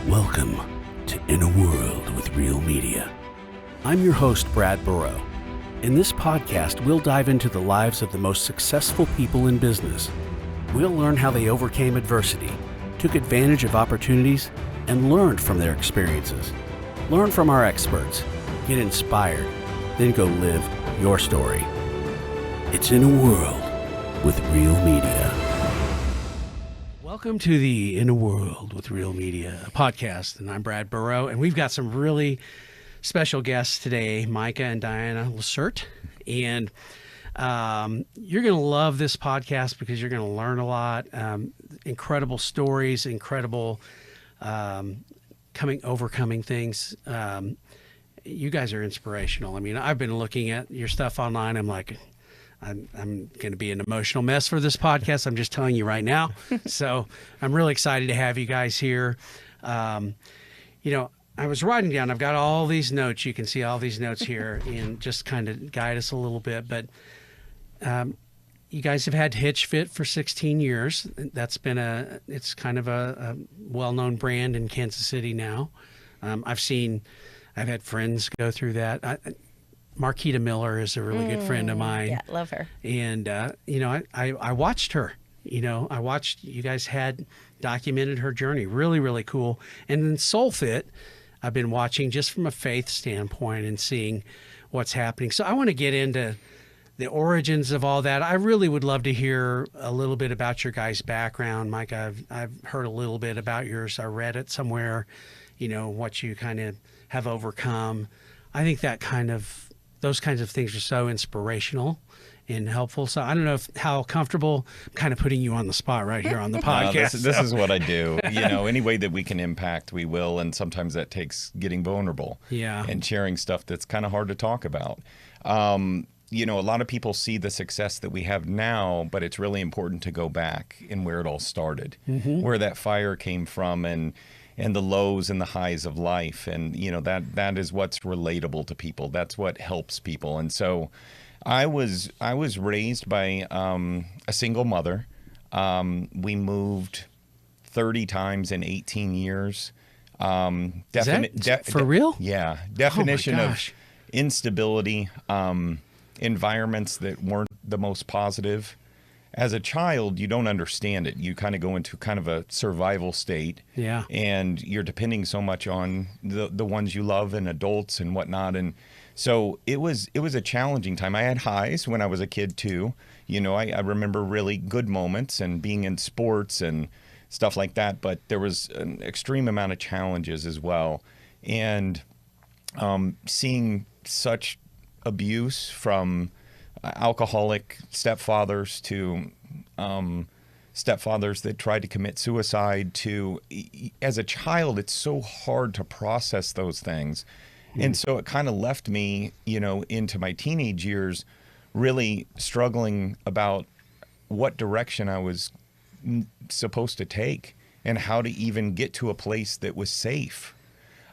Welcome to In a World with Real Media. I'm your host, Brad Burrow. In this podcast, we'll dive into the lives of the most successful people in business. We'll learn how they overcame adversity, took advantage of opportunities, and learned from their experiences. Learn from our experts, get inspired, then go live your story. It's In a World with Real Media. Welcome to the In a World with Real Media podcast, and I'm Brad Burrow, and we've got some really special guests today, Micah and Diana LaCerte, and you're going to love this podcast because you're going to learn a lot, incredible stories, incredible overcoming things. You guys are inspirational. I mean, I've been looking at your stuff online. I'm like, I'm going to be an emotional mess for this podcast. I'm just telling you right now. So I'm really excited to have you guys here. I was writing down, I've got all these notes. You can see all these notes here and just kind of guide us a little bit. But you guys have had Hitch Fit for 16 years. That's been it's kind of a well-known brand in Kansas City now. I've had friends go through that. Marquita Miller is a really good friend of mine. Yeah, love her. And, I watched her. I watched, you guys had documented her journey. Really, really cool. And then SoulFit, I've been watching just from a faith standpoint and seeing what's happening. So I want to get into the origins of all that. I really would love to hear a little bit about your guys' background. Mike, I've heard a little bit about yours. I read it somewhere, what you kind of have overcome. I think those kinds of things are so inspirational and helpful. So I don't know how comfortable I'm kind of putting you on the spot right here on the podcast. This is what I do. Any way that we can impact, we will. And sometimes that takes getting vulnerable and sharing stuff that's kind of hard to talk about. A lot of people see the success that we have now, but it's really important to go back and where it all started, where that fire came from and the lows and the highs of life. And, that is what's relatable to people. That's what helps people. And so I was raised by a single mother. We moved 30 times in 18 years. Is that for real? Yeah. Definition of instability, environments that weren't the most positive. As a child, you don't understand it. You kind of go into kind of a survival state. Yeah. And you're depending so much on the ones you love and adults and whatnot. And so it was a challenging time. I had highs when I was a kid too. I remember really good moments and being in sports and stuff like that. But there was an extreme amount of challenges as well. And seeing such abuse from alcoholic stepfathers to stepfathers that tried to commit suicide to, as a child, it's so hard to process those things. And so it kind of left me, into my teenage years, really struggling about what direction I was supposed to take and how to even get to a place that was safe.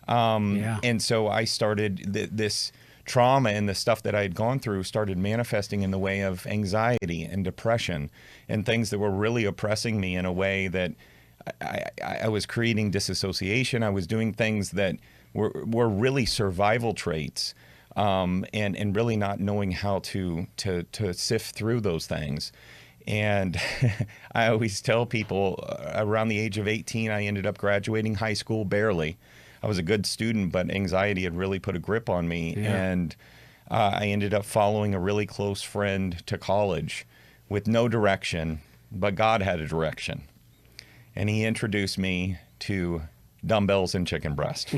And so I started this trauma and the stuff that I had gone through started manifesting in the way of anxiety and depression and things that were really oppressing me in a way that I was creating disassociation. I was doing things that were really survival traits, and really not knowing how to sift through those things. And I always tell people around the age of 18, I ended up graduating high school barely. I was a good student, but anxiety had really put a grip on me. Yeah. And I ended up following a really close friend to college with no direction, but God had a direction. And he introduced me to dumbbells and chicken breast.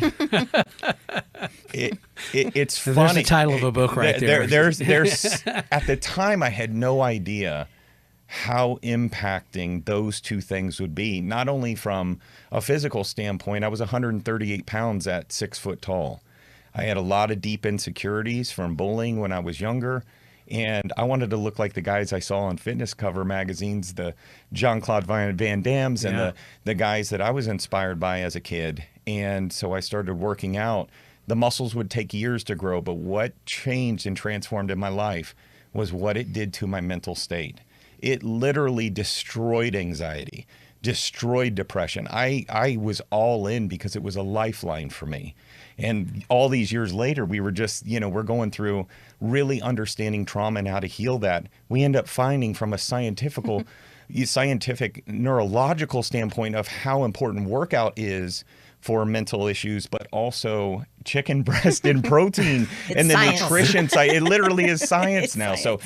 It's funny. There's the title of a book right there. There's at the time, I had no idea how impacting those two things would be. Not only from a physical standpoint, I was 138 pounds at 6 foot tall. I had a lot of deep insecurities from bullying when I was younger. And I wanted to look like the guys I saw on fitness cover magazines, the Jean-Claude Van Dammes and the guys that I was inspired by as a kid. And so I started working out. The muscles would take years to grow, but what changed and transformed in my life was what it did to my mental state. It literally destroyed anxiety. destroyed depression. I was all in because it was a lifeline for me. And all these years later, we were just, we're going through really understanding trauma and how to heal that. We end up finding from a scientific neurological standpoint of how important workout is for mental issues, but also chicken breast and protein and the science. nutrition side. It literally is science It's now. science. So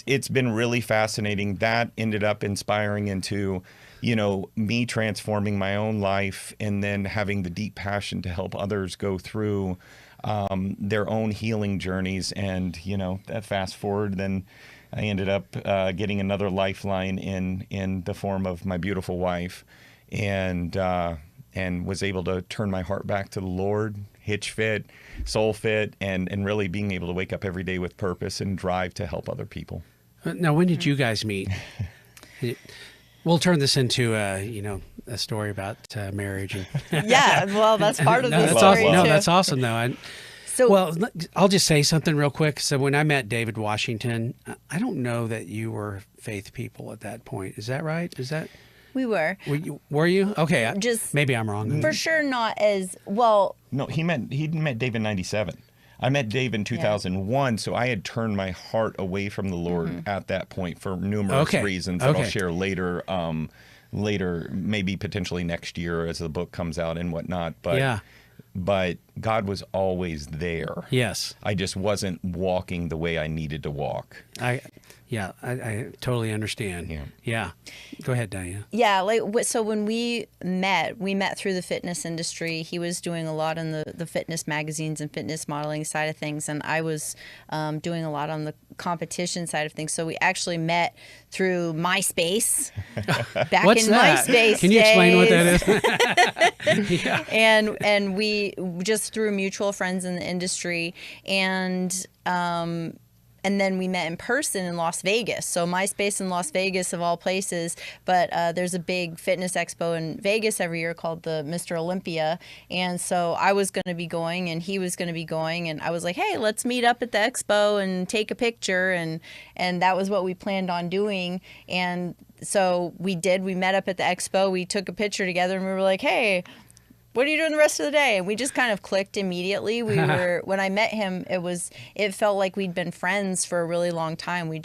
it's been really fascinating. That ended up inspiring into, me transforming my own life and then having the deep passion to help others go through their own healing journeys. And, that fast forward, then I ended up getting another lifeline in the form of my beautiful wife, and was able to turn my heart back to the Lord, Hitch fit, soul fit, and really being able to wake up every day with purpose and drive to help other people. Now, when did you guys meet? We'll turn this into a story about marriage. And Yeah, well, that's part of the that's story awesome. No, too. that's awesome though. So, Well, I'll just say something real quick. So when I met David Washington, I don't know that you were faith people at that point. Is that right? we were. Were you? Okay. Just- maybe I'm wrong. For sure not as well. No, he met Dave in 97. I met Dave in 2001, so I had turned my heart away from the Lord at that point for numerous reasons that I'll share later. Later, maybe potentially next year as the book comes out and whatnot. But God was always there. Yes. I just wasn't walking the way I needed to walk. I totally understand. Yeah. Go ahead, Diana. Yeah, so when we met through the fitness industry. He was doing a lot in the fitness magazines and fitness modeling side of things, and I was doing a lot on the competition side of things. So we actually met through MySpace back What's in that? MySpace Can you explain what days. that is? Yeah. And we just through mutual friends in the industry, and then we met in person in Las Vegas. So MySpace in Las Vegas, of all places. But there's a big fitness expo in Vegas every year called the Mr. Olympia. And so I was going to be going and he was going to be going. And I was like, hey, let's meet up at the expo and take a picture. And that was what we planned on doing. And so we did. We met up at the expo. We took a picture together and we were like, hey, what are you doing the rest of the day? And we just kind of clicked immediately. When I met him, it felt like we'd been friends for a really long time. We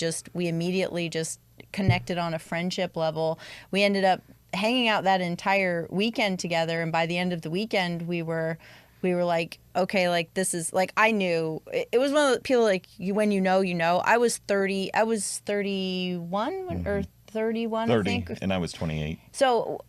immediately just connected on a friendship level. We ended up hanging out that entire weekend together. And by the end of the weekend, we were like, okay, like this is like, I knew it was one of the people like when you know, I was 31 or 31, 30, I think. and I was 28. So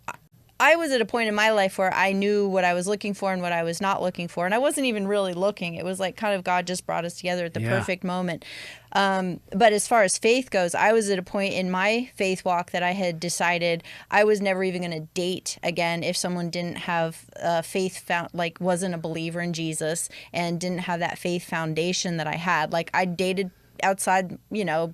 I was at a point in my life where I knew what I was looking for and what I was not looking for. And I wasn't even really looking. It was like kind of God just brought us together at the perfect moment. But as far as faith goes, I was at a point in my faith walk that I had decided I was never even going to date again if someone didn't have faith, wasn't a believer in Jesus and didn't have that faith foundation that I had. Like I dated outside,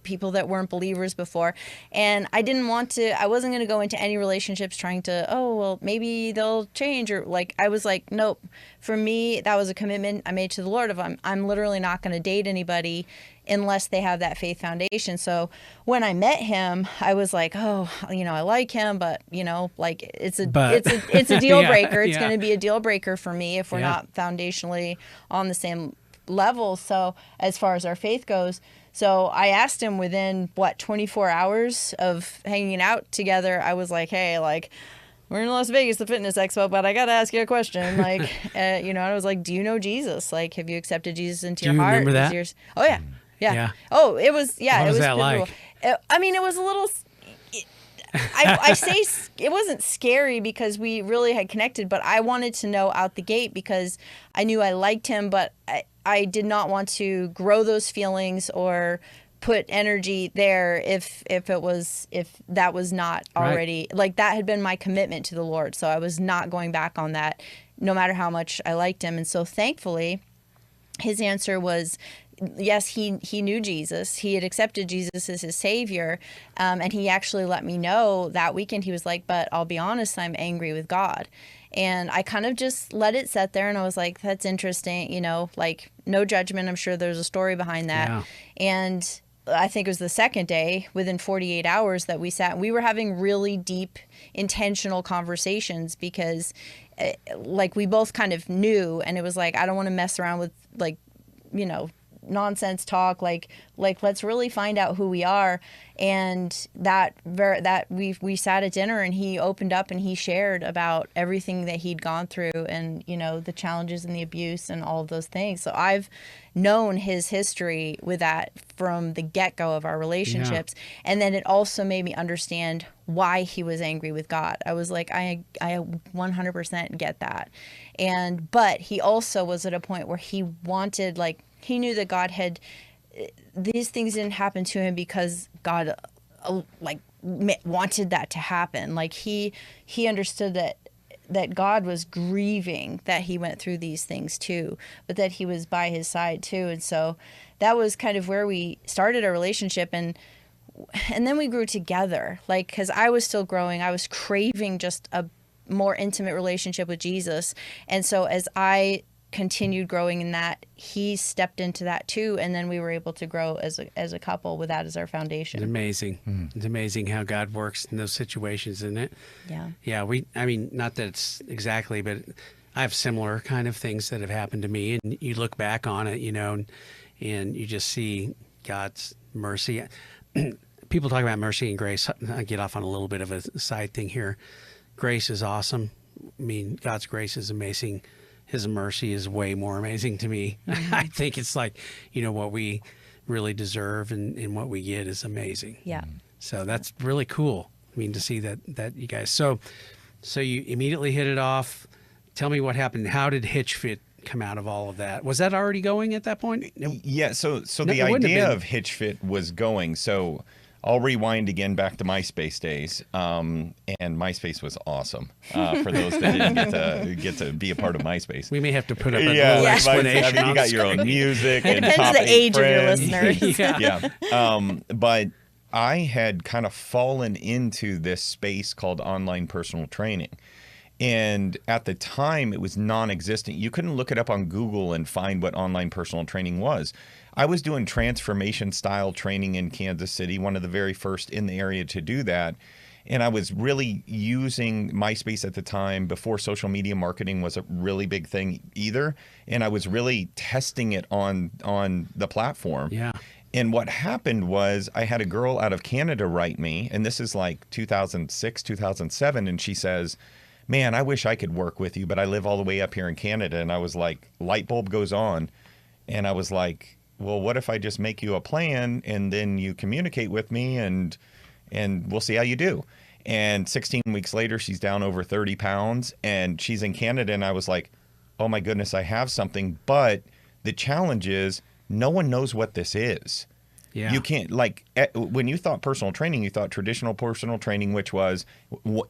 people that weren't believers before. And I wasn't going to go into any relationships trying to, maybe they'll change, or I was like, nope. For me, that was a commitment I made to the Lord of I'm literally not going to date anybody unless they have that faith foundation. So when I met him, I was like, I like him, but it's a deal breaker. It's going to be a deal breaker for me if we're not foundationally on the same level. So as far as our faith goes, so I asked him within 24 hours of hanging out together, I was like, hey, we're in Las Vegas, the fitness expo, but I got to ask you a question. I was like, do you know Jesus? Have you accepted Jesus into your heart? Remember that? Oh yeah. Yeah. Oh, it was, What it was was that pivotal. like? It was a little, I say it wasn't scary because we really had connected, but I wanted to know out the gate because I knew I liked him, but I did not want to grow those feelings or put energy there if that was not already that had been my commitment to the Lord. So I was not going back on that no matter how much I liked him. And so thankfully his answer was, yes, he knew Jesus. He had accepted Jesus as his Savior. And he actually let me know that weekend. He was like, but I'll be honest, I'm angry with God. And I kind of just let it sit there. And I was like, that's interesting. No judgment. I'm sure there's a story behind that. Yeah. And I think it was the second day, within 48 hours that we sat, we were having really deep, intentional conversations because like we both kind of knew, and it was like, I don't want to mess around with like, you know, nonsense talk, like let's really find out who we are. And that we sat at dinner, and he opened up and he shared about everything that he'd gone through, and you know, the challenges and the abuse and all of those things. So I've known his history with that from the get-go of our relationships. And then it also made me understand why he was angry with God. I was like, I 100% get that. But he also was at a point where he wanted, like, he knew that God had, these things didn't happen to him because God wanted that to happen. Like he understood that God was grieving that he went through these things too, but that he was by his side too. And so that was kind of where we started our relationship. And then we grew together, like, because I was still growing. I was craving just a more intimate relationship with Jesus. And so as I continued growing in that, he stepped into that too, and then we were able to grow as a couple with that as our foundation. It's amazing. It's amazing how God works in those situations, isn't it? Yeah. I mean, not that it's exactly, but I have similar kind of things that have happened to me, and you look back on it, you know, and you just see God's mercy. People talk about mercy and grace. I get off on a little bit of a side thing here. Grace is awesome. I mean, God's grace is amazing. His mercy is way more amazing to me. I think it's like, you know, what we really deserve and what we get is amazing. Yeah. So that's really cool. I mean, to see that you guys. So you immediately hit it off. Tell me what happened. How did Hitch Fit come out of all of that? Was that already going at that point? Yeah. So the idea of Hitch Fit was going. So I'll rewind again back to MySpace days, and MySpace was awesome. For those that didn't get to be a part of MySpace, we may have to put up a little explanation. I mean, you got your own music. It and depends top on the age friends. of your listeners. Yeah. But I had kind of fallen into this space called online personal training. And at the time, it was non-existent. You couldn't look it up on Google and find what online personal training was. I was doing transformation style training in Kansas City, one of the very first in the area to do that. And I was really using MySpace at the time before social media marketing was a really big thing either. And I was really testing it on the platform. Yeah. And what happened was I had a girl out of Canada write me, and this is like 2006, 2007, and she says, "Man, I wish I could work with you, but I live all the way up here in Canada." And I was like, light bulb goes on. And I was like, well, what if I just make you a plan and then you communicate with me and we'll see how you do. And 16 weeks later, she's down over 30 pounds and she's in Canada. And I was like, oh my goodness, I have something. But the challenge is no one knows what this is. Yeah. You can't, like, when you thought personal training, you thought traditional personal training, which was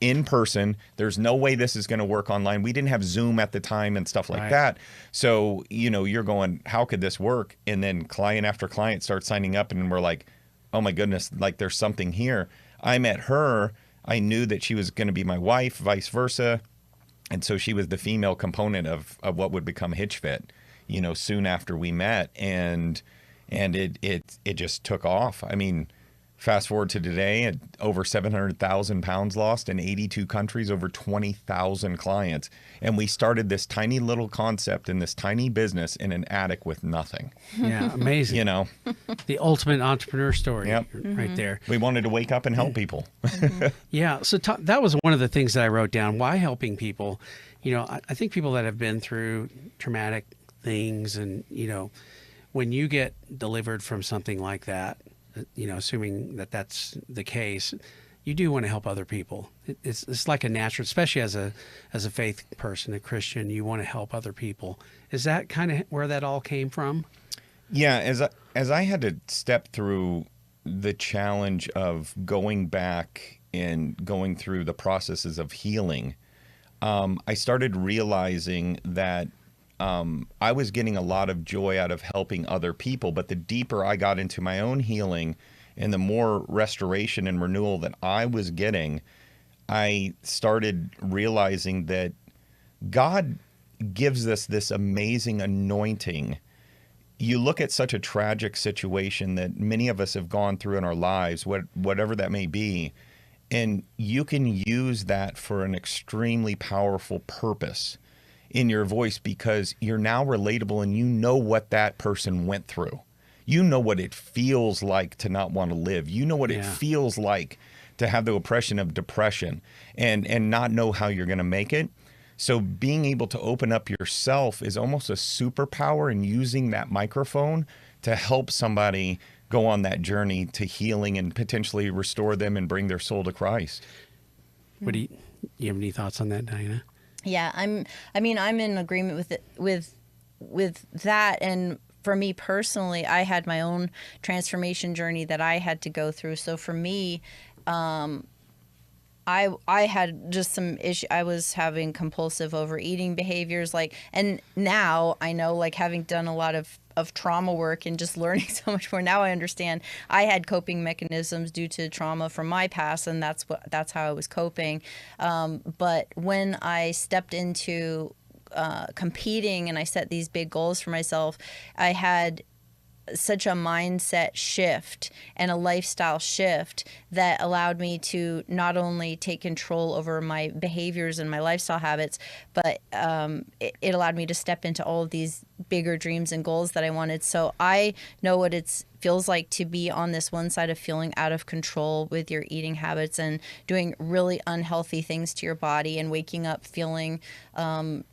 in person. There's no way this is going to work online. We didn't have Zoom at the time and stuff like that. So, you know, you're going, how could this work? And then client after client starts signing up and we're like, oh my goodness, like there's something here. I met her. I knew that she was going to be my wife, vice versa. And so she was the female component of what would become Hitch Fit, you know, soon after we met. And it just took off. I mean, fast forward to today, at over 700,000 pounds lost in 82 countries, over 20,000 clients. And we started this tiny little concept in this tiny business in an attic with nothing. Yeah, amazing. You know, the ultimate entrepreneur story. Yep. Right there. We wanted to wake up and help people. Yeah. So that was one of the things that I wrote down. Why helping people? You know, I think people that have been through traumatic things and, you know, when you get delivered from something like that, you know, assuming that that's the case, you do want to help other people. It's like a natural, especially as a faith person, a Christian, you want to help other people. Is that kind of where that all came from? Yeah, as I had to step through the challenge of going back and going through the processes of healing, I started realizing that I was getting a lot of joy out of helping other people, but the deeper I got into my own healing and the more restoration and renewal that I was getting, I started realizing that God gives us this amazing anointing you look at such a tragic situation that many of us have gone through in our lives, whatever that may be, and you can use that for an extremely powerful purpose in your voice because you're now relatable and you know what that person went through. You know what it feels like to not want to live. You know what it feels like to have the oppression of depression and not know how you're going to make it. So being able to open up yourself is almost a superpower, and using that microphone to help somebody go on that journey to healing and potentially restore them and bring their soul to Christ. What do you have any thoughts on that, Diana? Yeah, I'm in agreement with it, with that. And for me personally, I had my own transformation journey that I had to go through. So for me, I had just some issue. I was having compulsive overeating behaviors, and now I know, having done a lot of trauma work and just learning so much more, now I understand I had coping mechanisms due to trauma from my past, and that's how I was coping. But when I stepped into competing and I set these big goals for myself, I had such a mindset shift and a lifestyle shift that allowed me to not only take control over my behaviors and my lifestyle habits, but it allowed me to step into all of these bigger dreams and goals that I wanted. So I know what it feels like to be on this one side of feeling out of control with your eating habits and doing really unhealthy things to your body and waking up feeling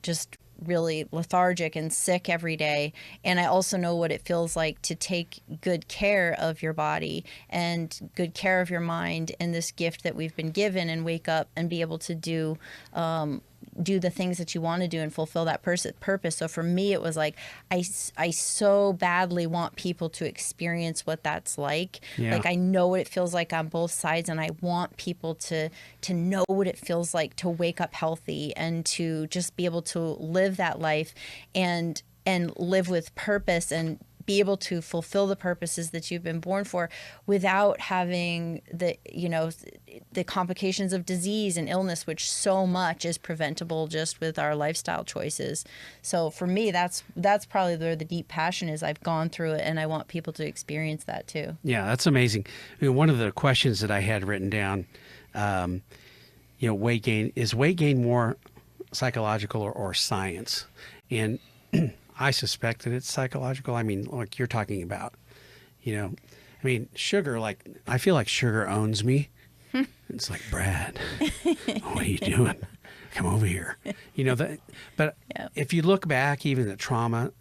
just really lethargic and sick every day. And I also know what it feels like to take good care of your body and good care of your mind and this gift that we've been given, and wake up and be able to do the things that you want to do and fulfill that purpose. So for me, it was like, I so badly want people to experience what that's like. Yeah. I know what it feels like on both sides, and I want people to know what it feels like to wake up healthy and to just be able to live that life and live with purpose and be able to fulfill the purposes that you've been born for without having the complications of disease and illness, which so much is preventable just with our lifestyle choices. So for me, that's probably where the deep passion is. I've gone through it, and I want people to experience that too. Yeah, that's amazing. One of the questions that I had written down, weight gain, is weight gain more psychological or science? And I suspect that it's psychological. I mean, like you're talking about, sugar, I feel like sugar owns me. It's like, Brad, what are you doing? Come over here. But Yeah. If you look back, even the trauma,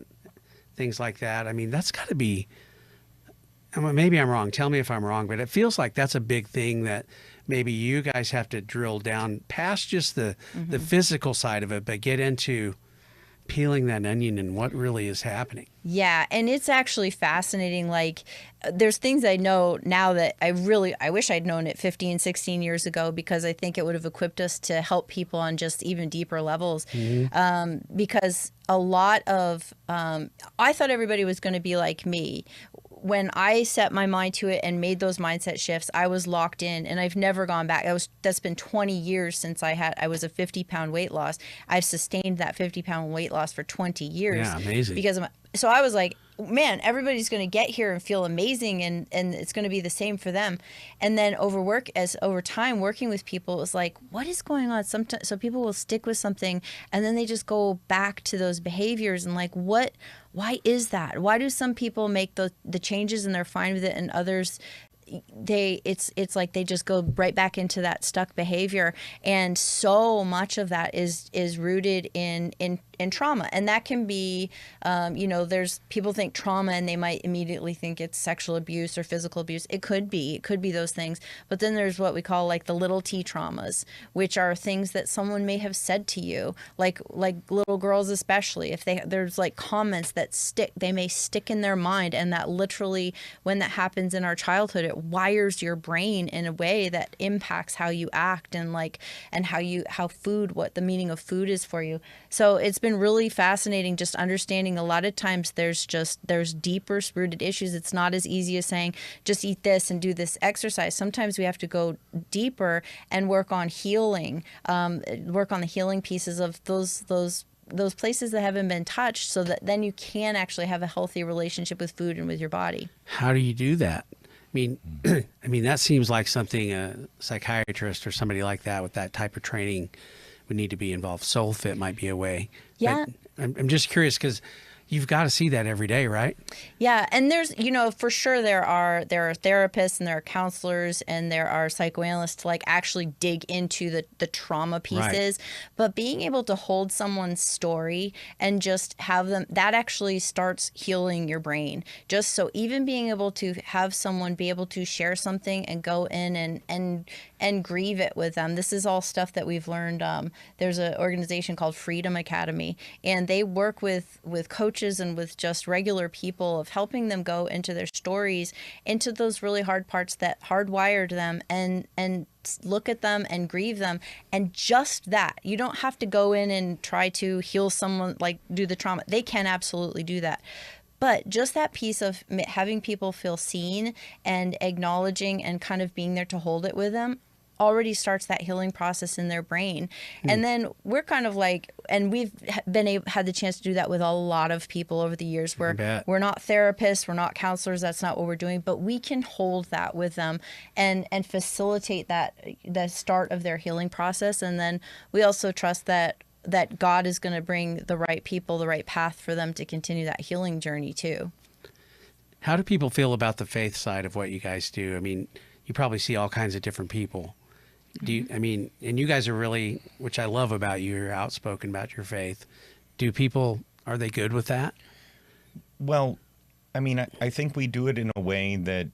things like that, that's got to be, maybe I'm wrong. Tell me if I'm wrong, but it feels like that's a big thing that maybe you guys have to drill down past just the physical side of it, but get into peeling that onion and what really is happening. Yeah, and it's actually fascinating. There's things I know now that I wish I'd known it 15, 16 years ago, because I think it would have equipped us to help people on just even deeper levels. Because a lot of, I thought everybody was going to be like me. When I set my mind to it and made those mindset shifts, I was locked in, and I've never gone back. That's been 20 years since I was a 50-pound weight loss. I've sustained that 50-pound weight loss for 20 years. Yeah, amazing. So I was like, man, everybody's going to get here and feel amazing, and it's going to be the same for them. And then over time, working with people, it was like, what is going on? Sometimes, so people will stick with something, and then they just go back to those behaviors, and why is that? Why do some people make the changes and they're fine with it, and others, it's like they just go right back into that stuck behavior? And so much of that is rooted in trauma. And that can be, there's people think trauma and they might immediately think it's sexual abuse or physical abuse. It could be those things. But then there's what we call the little T traumas, which are things that someone may have said to you, like little girls especially. If there's comments that they may stick in their mind, and that literally, when that happens in our childhood, it wires your brain in a way that impacts how you act and what the meaning of food is for you. So it's been really fascinating just understanding a lot of times there's deeper rooted issues. It's not as easy as saying just eat this and do this exercise. Sometimes we have to go deeper and work on healing, work on the healing pieces of those those places that haven't been touched, so that then you can actually have a healthy relationship with food and with your body. How do you do that? I mean, I mean, that seems like something a psychiatrist or somebody like that with that type of training would need to be involved. Soul Fit might be a way. Yeah. But I'm just curious because you've got to see that every day, right? Yeah, and there's, for sure there are therapists and there are counselors and there are psychoanalysts to like actually dig into the trauma pieces. Right. But being able to hold someone's story and just have them, that actually starts healing your brain. Just so even being able to have someone be able to share something and go in and grieve it with them. This is all stuff that we've learned. There's an organization called Freedom Academy, and they work with coaches and with just regular people of helping them go into their stories, into those really hard parts that hardwired them, and look at them and grieve them. And just that, you don't have to go in and try to heal someone, like do the trauma. They can absolutely do that. But just that piece of having people feel seen and acknowledging and kind of being there to hold it with them already starts that healing process in their brain. And then we're kind of like, and we've had the chance to do that with a lot of people over the years, where we're not therapists, we're not counselors, that's not what we're doing, but we can hold that with them and facilitate that, the start of their healing process. And then we also trust that God is going to bring the right people, the right path for them to continue that healing journey too. How do people feel about the faith side of what you guys do? I mean, you probably see all kinds of different people. Do you, I mean, and you guys are really, which I love about you, you're outspoken about your faith. Are they good with that? Well, I mean, I think we do it in a way that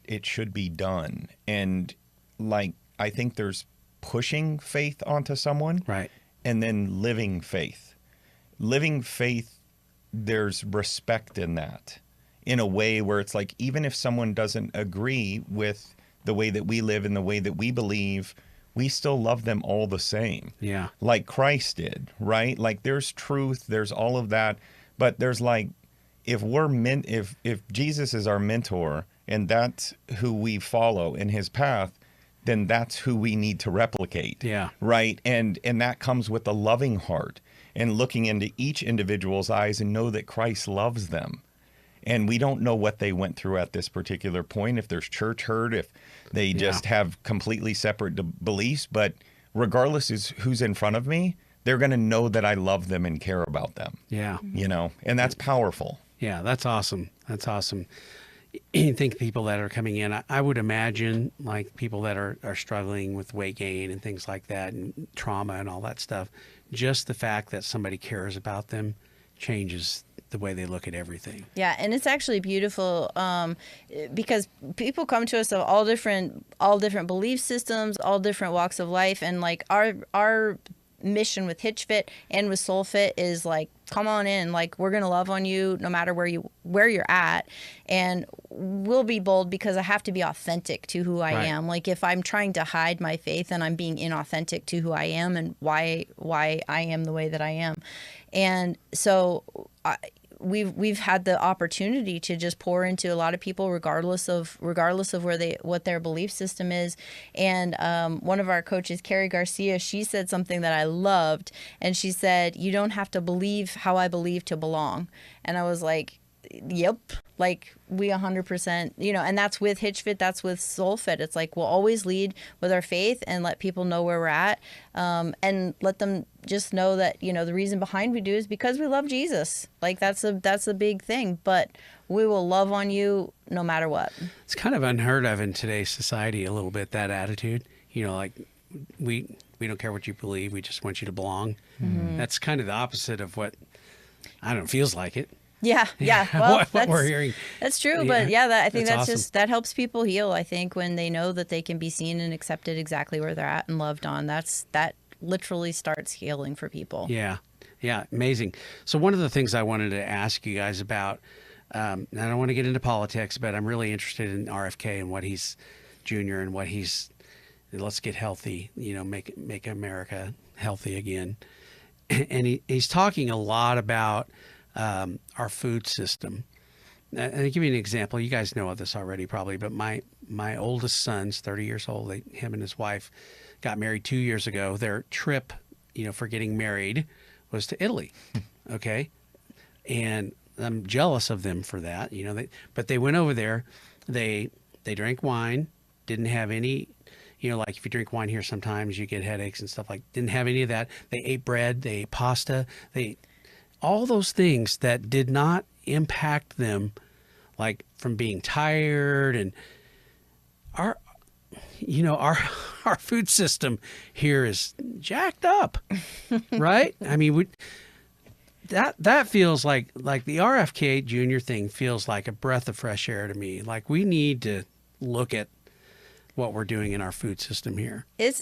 it should be done. And like, I think there's pushing faith onto someone. Right. And then living faith. Living faith, there's respect in that, in a way where it's like, even if someone doesn't agree with the way that we live and the way that we believe, we still love them all the same. Yeah. Like Christ did, right? Like there's truth, there's all of that, but there's like, if Jesus is our mentor and that's who we follow in his path, then that's who we need to replicate. Yeah. Right? And that comes with a loving heart and looking into each individual's eyes and know that Christ loves them. And we don't know what they went through at this particular point, if there's church hurt, if they just have completely separate beliefs. But regardless of who's in front of me, they're going to know that I love them and care about them. Yeah. And that's powerful. Yeah, that's awesome. That's awesome. You think people that are coming in, I would imagine like people that are struggling with weight gain and things like that and trauma and all that stuff, just the fact that somebody cares about them changes the way they look at everything. Yeah, and it's actually beautiful because people come to us of all different belief systems, all different walks of life, and like our mission with Hitch Fit and with Soul Fit is like, come on in, like we're gonna love on you no matter where you're at, and we'll be bold because I have to be authentic to who I am. Like if I'm trying to hide my faith, then I'm being inauthentic to who I am and why I am the way that I am. And so we've had the opportunity to just pour into a lot of people regardless of what their belief system is. And one of our coaches, Carrie Garcia, she said something that I loved, and she said, "You don't have to believe how I believe to belong." And I was like, yep, like we 100%, and that's with Hitch Fit, that's with Soul Fit. It's like we'll always lead with our faith and let people know where we're at, and let them just know that the reason behind we do is because we love Jesus. Like that's a big thing, but we will love on you no matter what. It's kind of unheard of in today's society, a little bit, that attitude. Like we don't care what you believe, we just want you to belong. Mm-hmm. That's kind of the opposite of what feels like it. Yeah. Well, what we're hearing. That's true. But I think that's awesome. That helps people heal. I think when they know that they can be seen and accepted exactly where they're at and loved on, that literally starts healing for people. Yeah. Amazing. So one of the things I wanted to ask you guys about, and I don't want to get into politics, but I'm really interested in RFK and what he's Junior and what he's, let's get healthy, make America healthy again. And he's talking a lot about our food system. And I'll give you an example. You guys know of this already probably, but my oldest son's 30 years old. Him and his wife got married 2 years ago. Their trip, for getting married was to Italy. Okay. And I'm jealous of them for that, but they went over there, they drank wine, didn't have any, like if you drink wine here, sometimes you get headaches and stuff didn't have any of that. They ate bread, they ate pasta, all those things that did not impact them, like from being tired. And our food system here is jacked up, right? I mean, that feels like the RFK Jr. thing feels like a breath of fresh air to me. Like we need to look at what we're doing in our food system here. It's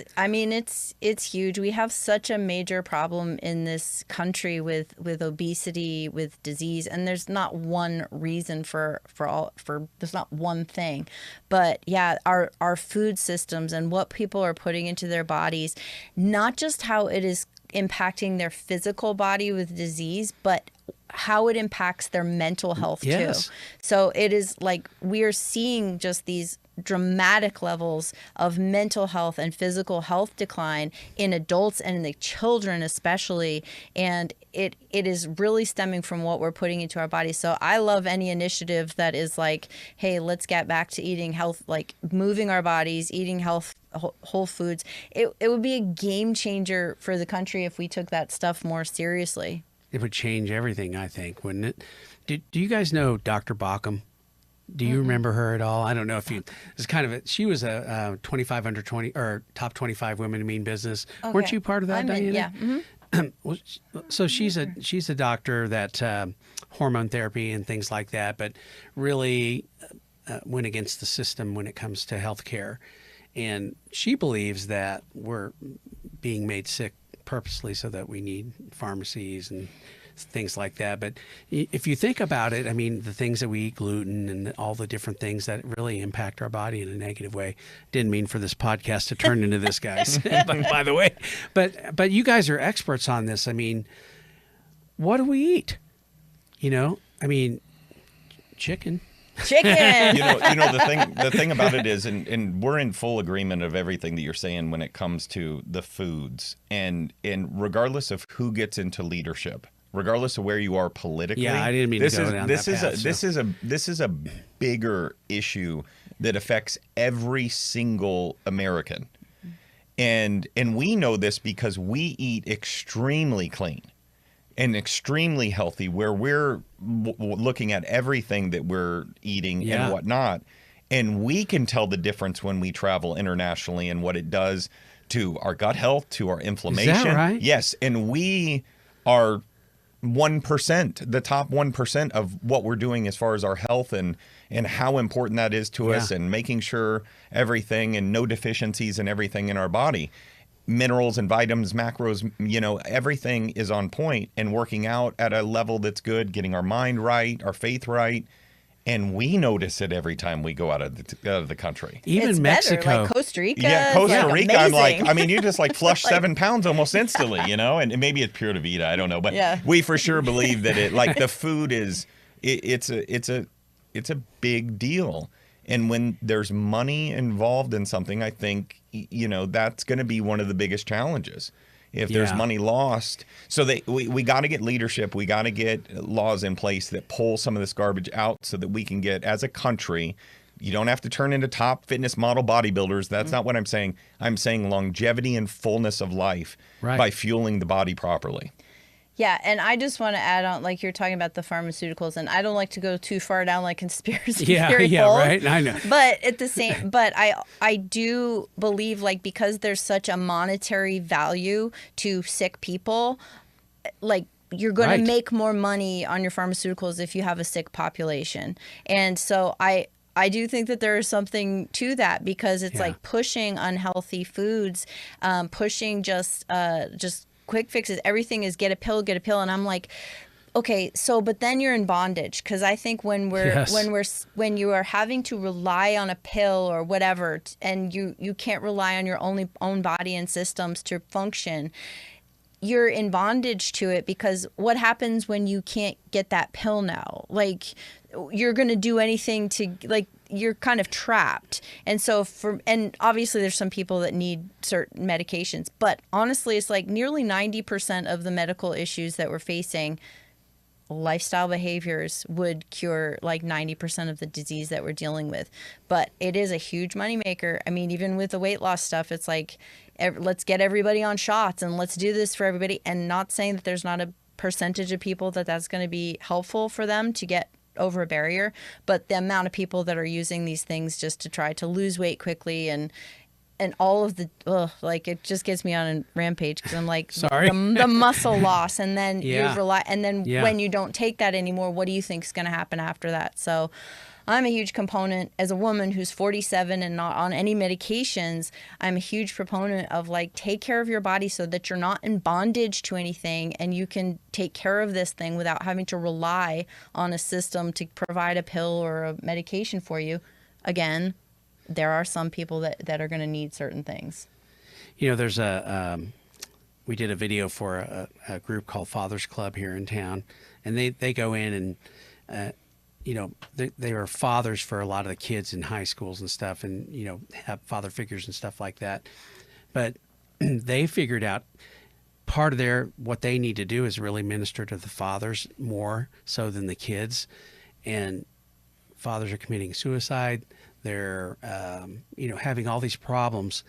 huge. We have such a major problem in this country with obesity, with disease, and there's not one reason there's not one thing. But yeah, our food systems and what people are putting into their bodies, not just how it is impacting their physical body with disease, but how it impacts their mental health too. So it is like we are seeing just these dramatic levels of mental health and physical health decline in adults and in the children especially, and it is really stemming from what we're putting into our bodies. So I love any initiative that is like, hey, let's get back to eating health, like moving our bodies, eating health, whole foods. It would be a game changer for the country if we took that stuff more seriously. It would change everything, I think, wouldn't it? Do you guys know Dr. Bauckham? Do you remember her at all? I don't know if you. It's kind of she was a 25 under 20 or top 25 women in mean business. Okay. Weren't you part of that, Diana? Yeah. Mm-hmm. So she's a doctor that hormone therapy and things like that, but really went against the system when it comes to healthcare, and she believes that we're being made sick purposely so that we need pharmacies and things like that. But if you think about it, I mean, the things that we eat, gluten and all the different things that really impact our body in a negative way. Didn't mean for this podcast to turn into this, guys, by the way. But you guys are experts on this. I mean, what do we eat? I mean, chicken. The thing about it is, and we're in full agreement of everything that you're saying when it comes to the foods, and regardless of who gets into leadership, regardless of where you are politically. Yeah, I didn't mean to go down that path. This is a bigger issue that affects every single American, and we know this because we eat extremely clean and extremely healthy, where we're looking at everything that we're eating and whatnot, and we can tell the difference when we travel internationally and what it does to our gut health, to our inflammation. Is that right? Yes, and we are 1%, the top 1% of what we're doing as far as our health and how important that is to us, and making sure everything and no deficiencies and everything in our body. Minerals and vitamins, macros, everything is on point and working out at a level that's good, getting our mind right, our faith right. And we notice it every time we go out of the country. Even it's Mexico. Better, like Costa Rica. Yeah, Costa Rica. Amazing. You just flush 7 pounds almost instantly, and maybe it's Pura Vida, I don't know. But we for sure believe that the food is, it's a big deal. And when there's money involved in something, I think, that's going to be one of the biggest challenges. If there's money lost. So we got to get leadership. We got to get laws in place that pull some of this garbage out so that we can get, as a country, you don't have to turn into top fitness model bodybuilders. That's not what I'm saying. I'm saying longevity and fullness of life by fueling the body properly. Yeah, and I just want to add on, like you're talking about the pharmaceuticals, and I don't like to go too far down like conspiracy theory holes. Right. I know. But at the same, but I do believe, because there's such a monetary value to sick people, you're going to make more money on your pharmaceuticals if you have a sick population, and so I do think that there is something to that, because it's like pushing unhealthy foods, pushing just quick fixes. Everything is get a pill, and I'm like, okay, so but then you're in bondage, because I think when you are having to rely on a pill or whatever, and you can't rely on your own body and systems to function, you're in bondage to it. Because what happens when you can't get that pill now? You're going to do anything to you're kind of trapped. And so and obviously there's some people that need certain medications, but honestly, it's like nearly 90% of the medical issues that we're facing, lifestyle behaviors would cure like 90% of the disease that we're dealing with. But it is a huge moneymaker. I mean, even with the weight loss stuff, it's like, let's get everybody on shots and let's do this for everybody. And not saying that there's not a percentage of people that's going to be helpful for them to get over a barrier, but the amount of people that are using these things just to try to lose weight quickly and all of the like, it just gets me on a rampage because I'm like, sorry, the muscle loss, and then yeah. when you don't take that anymore, what do you think is going to happen after that? So I'm a huge component as a woman who's 47 and not on any medications. I'm a huge proponent of like, take care of your body so that you're not in bondage to anything, and you can take care of this thing without having to rely on a system to provide a pill or a medication for you. Again, there are some people that are going to need certain things. You know, there's we did a video for a group called Fathers Club here in town, and they go in and, you know, they are fathers for a lot of the kids in high schools and stuff, and, you know, have father figures and stuff like that. But they figured out part of what they need to do is really minister to the fathers more so than the kids. And fathers are committing suicide. They're, you know, having all these problems,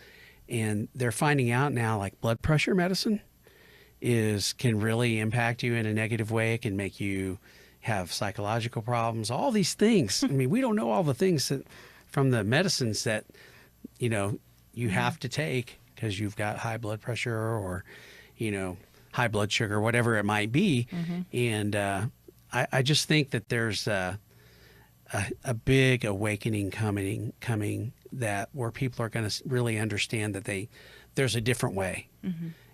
and they're finding out now, like, blood pressure medicine can really impact you in a negative way. It can make you have psychological problems, all these things. I mean, we don't know all the things from the medicines that, you know, you have to take because you've got high blood pressure or, you know, high blood sugar, whatever it might be. And I just think that there's a big awakening coming that where people are going to really understand that there's a different way.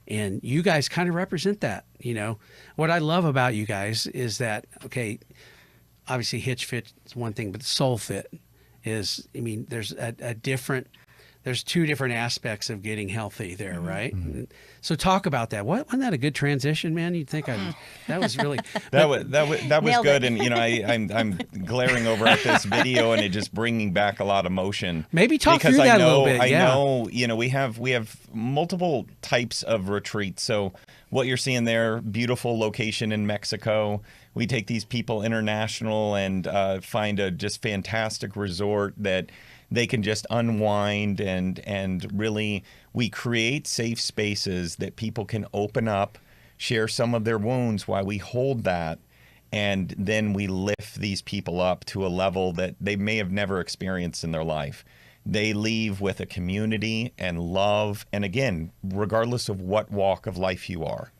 And you guys kind of represent that. You know, what I love about you guys is that, okay, obviously Hitch Fit is one thing, but Soul Fit is, I mean, there's there's two different aspects of getting healthy there, right? So talk about that. Wasn't that a good transition, man? You'd think that was really that was good. And you know, I'm glaring over at this video, and it just bringing back a lot of emotion. Maybe talk through that a little bit. I know, you know, we have multiple types of retreats. So what you're seeing there, beautiful location in Mexico. We take these people international and find a just fantastic resort that they can just unwind, and really we create safe spaces that people can open up, share some of their wounds while we hold that, and then we lift these people up to a level that they may have never experienced in their life. They leave with a community and love, and again, regardless of what walk of life you are,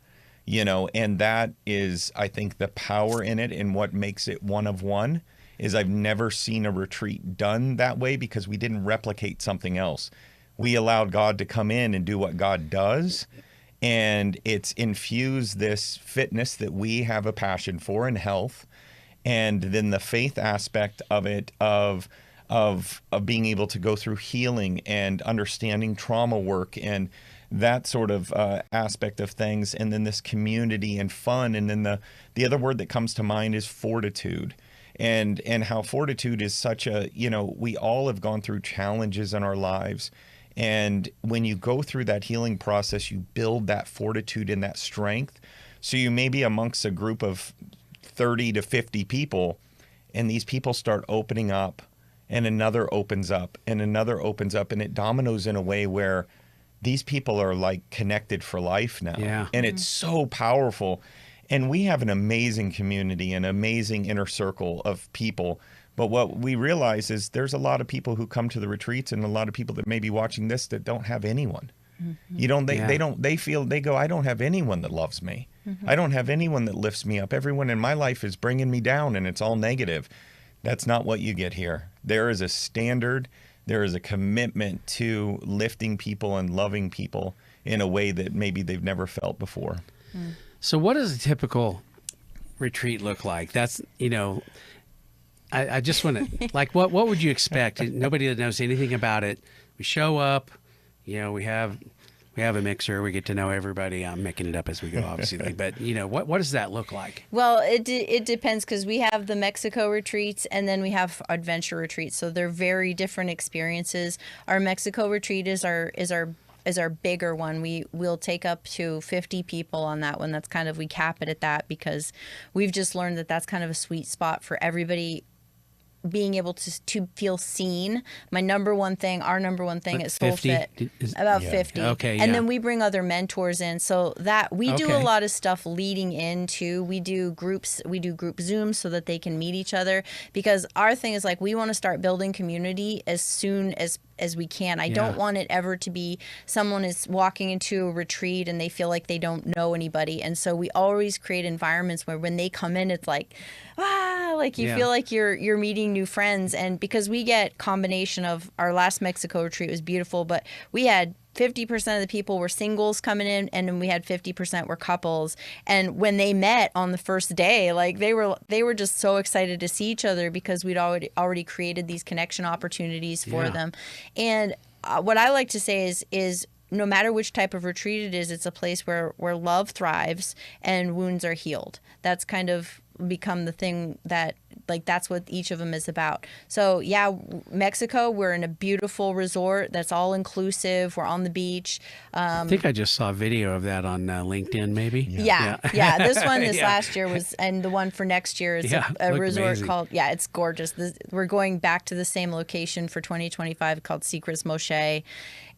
you know, and that is, I think, the power in it, and what makes it one of one. Is I've never seen a retreat done that way, because we didn't replicate something else. We allowed God to come in and do what God does, and it's infused this fitness that we have a passion for, and health, and then the faith aspect of it, of being able to go through healing and understanding trauma work and that sort of aspect of things, and then this community and fun, and then the other word that comes to mind is fortitude. And how fortitude is such a, you know, we all have gone through challenges in our lives. And when you go through that healing process, you build that fortitude and that strength. So you may be amongst a group of 30 to 50 people, and these people start opening up, and another opens up, and another opens up, and it dominoes in a way where these people are like connected for life now. Yeah. And it's so powerful. And we have an amazing community, an amazing inner circle of people. But what we realize is there's a lot of people who come to the retreats, and a lot of people that may be watching this that don't have anyone. You know, they go, I don't have anyone that loves me. I don't have anyone that lifts me up. Everyone in my life is bringing me down, and it's all negative. That's not what you get here. There is a standard. There is a commitment to lifting people and loving people in a way that maybe they've never felt before. So what does a typical retreat look like? That's, you know, I just want to, like, what would you expect? Nobody that knows anything about it. We show up, you know, we have We have a mixer. We get to know everybody. I'm making it up as we go, obviously. But, what does that look like? Well, it depends, because we have the Mexico retreats and then we have adventure retreats. So they're very different experiences. Our Mexico retreat is our bigger one. We'll take up to 50 people on that one. That's kind of, we cap it at that, because we've just learned that that's kind of a sweet spot for everybody being able to feel seen. Our number one thing is Soul 50? Fit. About 50. Okay, And then we bring other mentors in, so that we do a Okay. lot of stuff leading into. We do group Zooms so that they can meet each other, because our thing is, like, we want to start building community as soon as we can. I don't want it ever to be someone is walking into a retreat and they feel like they don't know anybody. And so we always create environments where when they come in, it's like, like you feel like you're meeting new friends. And because we get combination of, our last Mexico retreat was beautiful, but we had 50% of the people were singles coming in, and then we had 50% were couples. And when they met on the first day, like they were just so excited to see each other, because we'd already created these connection opportunities for them. And what I like to say is no matter which type of retreat it is, it's a place where love thrives and wounds are healed. That's kind of become the thing that, like, that's what each of them is about. So yeah, Mexico, we're in a beautiful resort that's all inclusive. We're on the beach. I think I just saw a video of that on LinkedIn, maybe. Yeah. This one last year was, and the one for next year is a resort amazing. called, it's gorgeous. We're going back to the same location for 2025 called Secrets Moshe.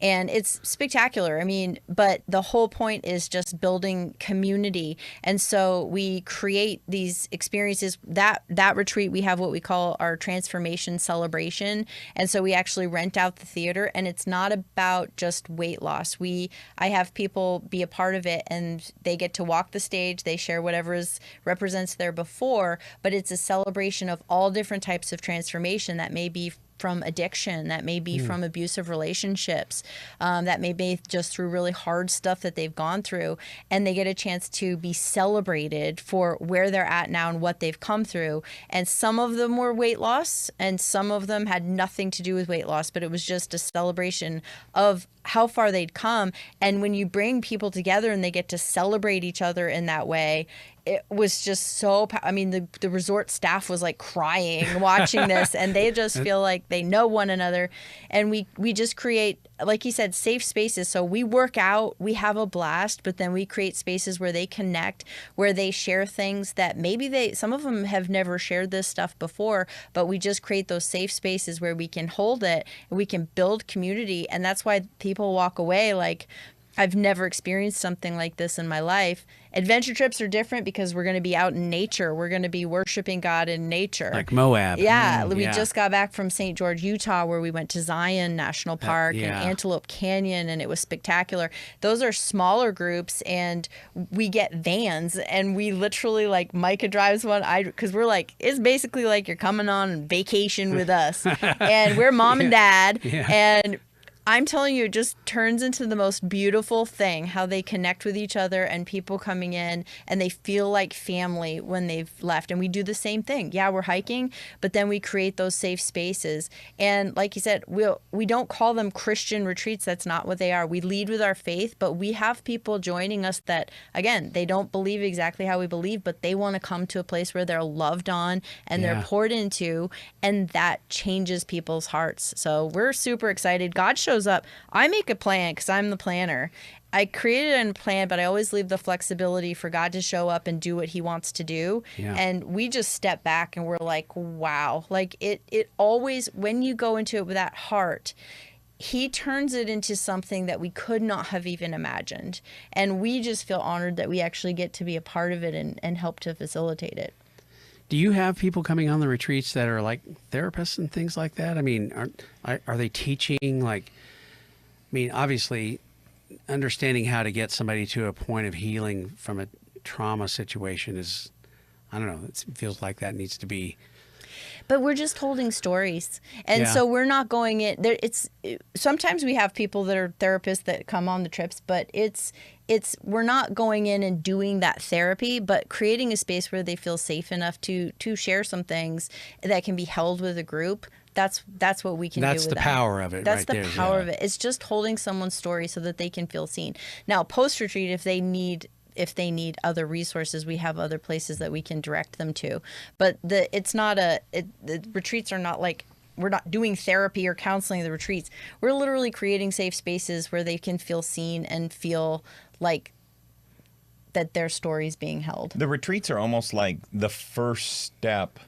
And it's spectacular. I mean, but the whole point is just building community. And so we create these experiences. That retreat, we have what we call our transformation celebration. And so we actually rent out the theater, and it's not about just weight loss. I have people be a part of it, and they get to walk the stage. They share whatever represents their before, but it's a celebration of all different types of transformation. That may be from addiction, that may be from abusive relationships, that may be just through really hard stuff that they've gone through, and they get a chance to be celebrated for where they're at now and what they've come through. And some of them were weight loss, and some of them had nothing to do with weight loss, but it was just a celebration of how far they'd come. And when you bring people together and they get to celebrate each other in that way, it was just so, I mean, the resort staff was like crying watching this, and they just feel like they know one another. And we just create, like you said, safe spaces. So we work out, we have a blast, but then we create spaces where they connect, where they share things that maybe some of them have never shared this stuff before, but we just create those safe spaces where we can hold it and we can build community. And that's why people walk away like, I've never experienced something like this in my life. Adventure trips are different because we're going to be out in nature. We're going to be worshiping God in nature. Like Moab. Yeah. We just got back from St. George, Utah, where we went to Zion National Park and Antelope Canyon, and it was spectacular. Those are smaller groups, and we get vans, and we literally, like, Micah drives one. Because we're like, it's basically like you're coming on vacation with us. And we're mom and dad. And I'm telling you, it just turns into the most beautiful thing, how they connect with each other and people coming in, and they feel like family when they've left. And we do the same thing. Yeah, we're hiking, but then we create those safe spaces. And like you said, we don't call them Christian retreats. That's not what they are. We lead with our faith, but we have people joining us that, again, they don't believe exactly how we believe, but they want to come to a place where they're loved on and they're poured into, and that changes people's hearts. So we're super excited. God shows up. I make a plan because I'm the planner. I created a plan, but I always leave the flexibility for God to show up and do what he wants to do. And we just step back and we're like, wow. Like it always, when you go into it with that heart, he turns it into something that we could not have even imagined. And we just feel honored that we actually get to be a part of it and help to facilitate it. Do you have people coming on the retreats that are like therapists and things like that? I mean, are they teaching, like, I mean, obviously understanding how to get somebody to a point of healing from a trauma situation is, I don't know, it feels like that needs to be. But we're just holding stories. And so we're not going in there. Sometimes we have people that are therapists that come on the trips, but we're not going in and doing that therapy, but creating a space where they feel safe enough to share some things that can be held with a group. that's what we can do That's with the them. power of it. That's right the there. power of it. It's just holding someone's story so that they can feel seen. Now, post retreat, if they need other resources, we have other places that we can direct them to. But the retreats are not like, we're not doing therapy or counseling at the retreats. We're literally creating safe spaces where they can feel seen and feel like that their story is being held. The retreats are almost like the first step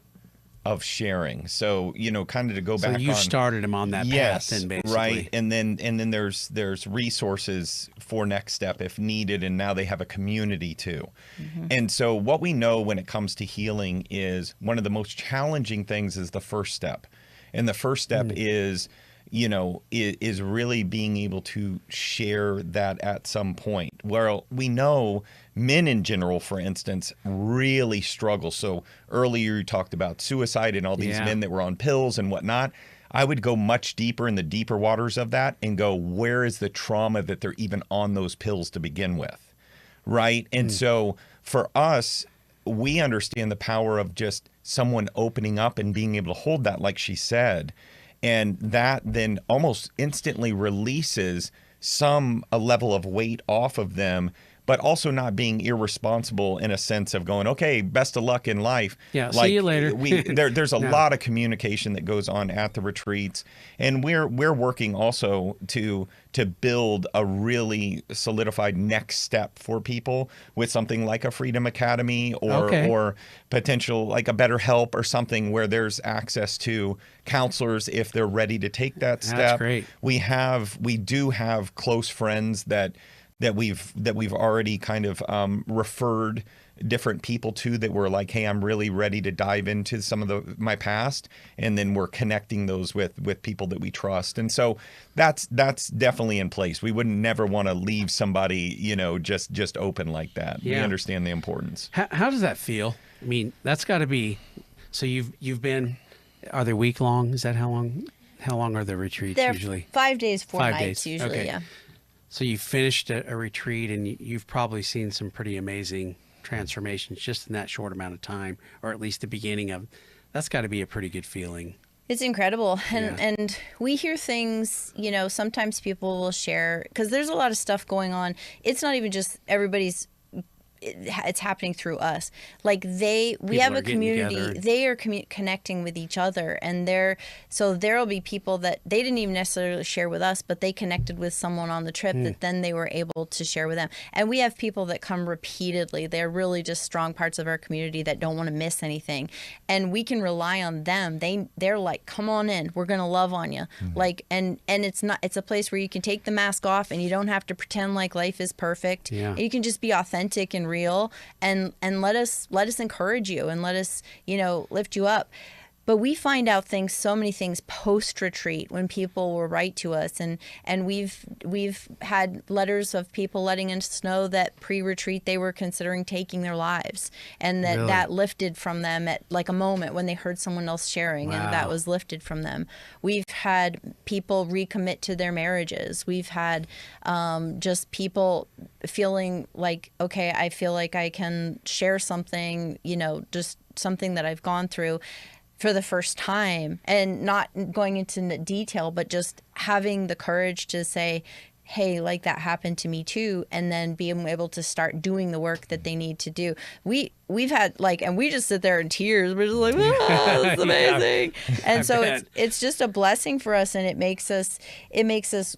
of sharing. So, kind of to go back So you on, started them on that yes, path, then basically. right. And then there's resources for next step if needed, and now they have a community too. Mm-hmm. And so what we know when it comes to healing is one of the most challenging things is the first step. And the first step is really being able to share that at some point. Well, we know men in general, for instance, really struggle. So earlier you talked about suicide and all these men that were on pills and whatnot. I would go much deeper in the deeper waters of that and go, where is the trauma that they're even on those pills to begin with? Right. And so for us, we understand the power of just someone opening up and being able to hold that, like she said. And that then almost instantly releases a level of weight off of them, but also not being irresponsible in a sense of going, okay, best of luck in life. Yeah, see you later. There's a lot of communication that goes on at the retreats, and we're working also to build a really solidified next step for people with something like a Freedom Academy or potential like a Better Help or something where there's access to counselors if they're ready to take that step. That's great. We do have close friends that we've already kind of referred different people to that were like, hey, I'm really ready to dive into some of my past, and then we're connecting those with people that we trust. And so that's definitely in place. We wouldn't never want to leave somebody, just open like that. Yeah. We understand the importance. How does that feel? I mean, that's got to be. So you've been. Are they week long? Is that how long? How long are the retreats They're usually? 5 days, 4 5 nights days. usually. Okay. Yeah. So you finished a retreat, and you've probably seen some pretty amazing transformations just in that short amount of time, or at least the beginning of. That's got to be a pretty good feeling. It's incredible. And we hear things, sometimes people will share, because there's a lot of stuff going on. It's not even just everybody's, it's happening through us. Like we have a community, they are connecting with each other, and so there'll be people that they didn't even necessarily share with us, but they connected with someone on the trip that then they were able to share with them. And we have people that come repeatedly. They're really just strong parts of our community that don't want to miss anything, and we can rely on them. They're like, come on in, we're gonna love on you. Like, and it's a place where you can take the mask off and you don't have to pretend like life is perfect. You can just be authentic and real, and let us encourage you and let us lift you up. But we find out so many things post retreat when people will write to us, and we've had letters of people letting us know that pre retreat they were considering taking their lives, and that lifted from them at like a moment when they heard someone else sharing, and that was lifted from them. We've had people recommit to their marriages. We've had just people feeling like, okay, I feel like I can share something, just something that I've gone through for the first time, and not going into detail, but just having the courage to say, hey, like that happened to me too, and then being able to start doing the work that they need to do. We've had and we just sit there in tears. We're just like, this is amazing. And so it's just a blessing for us, and it makes us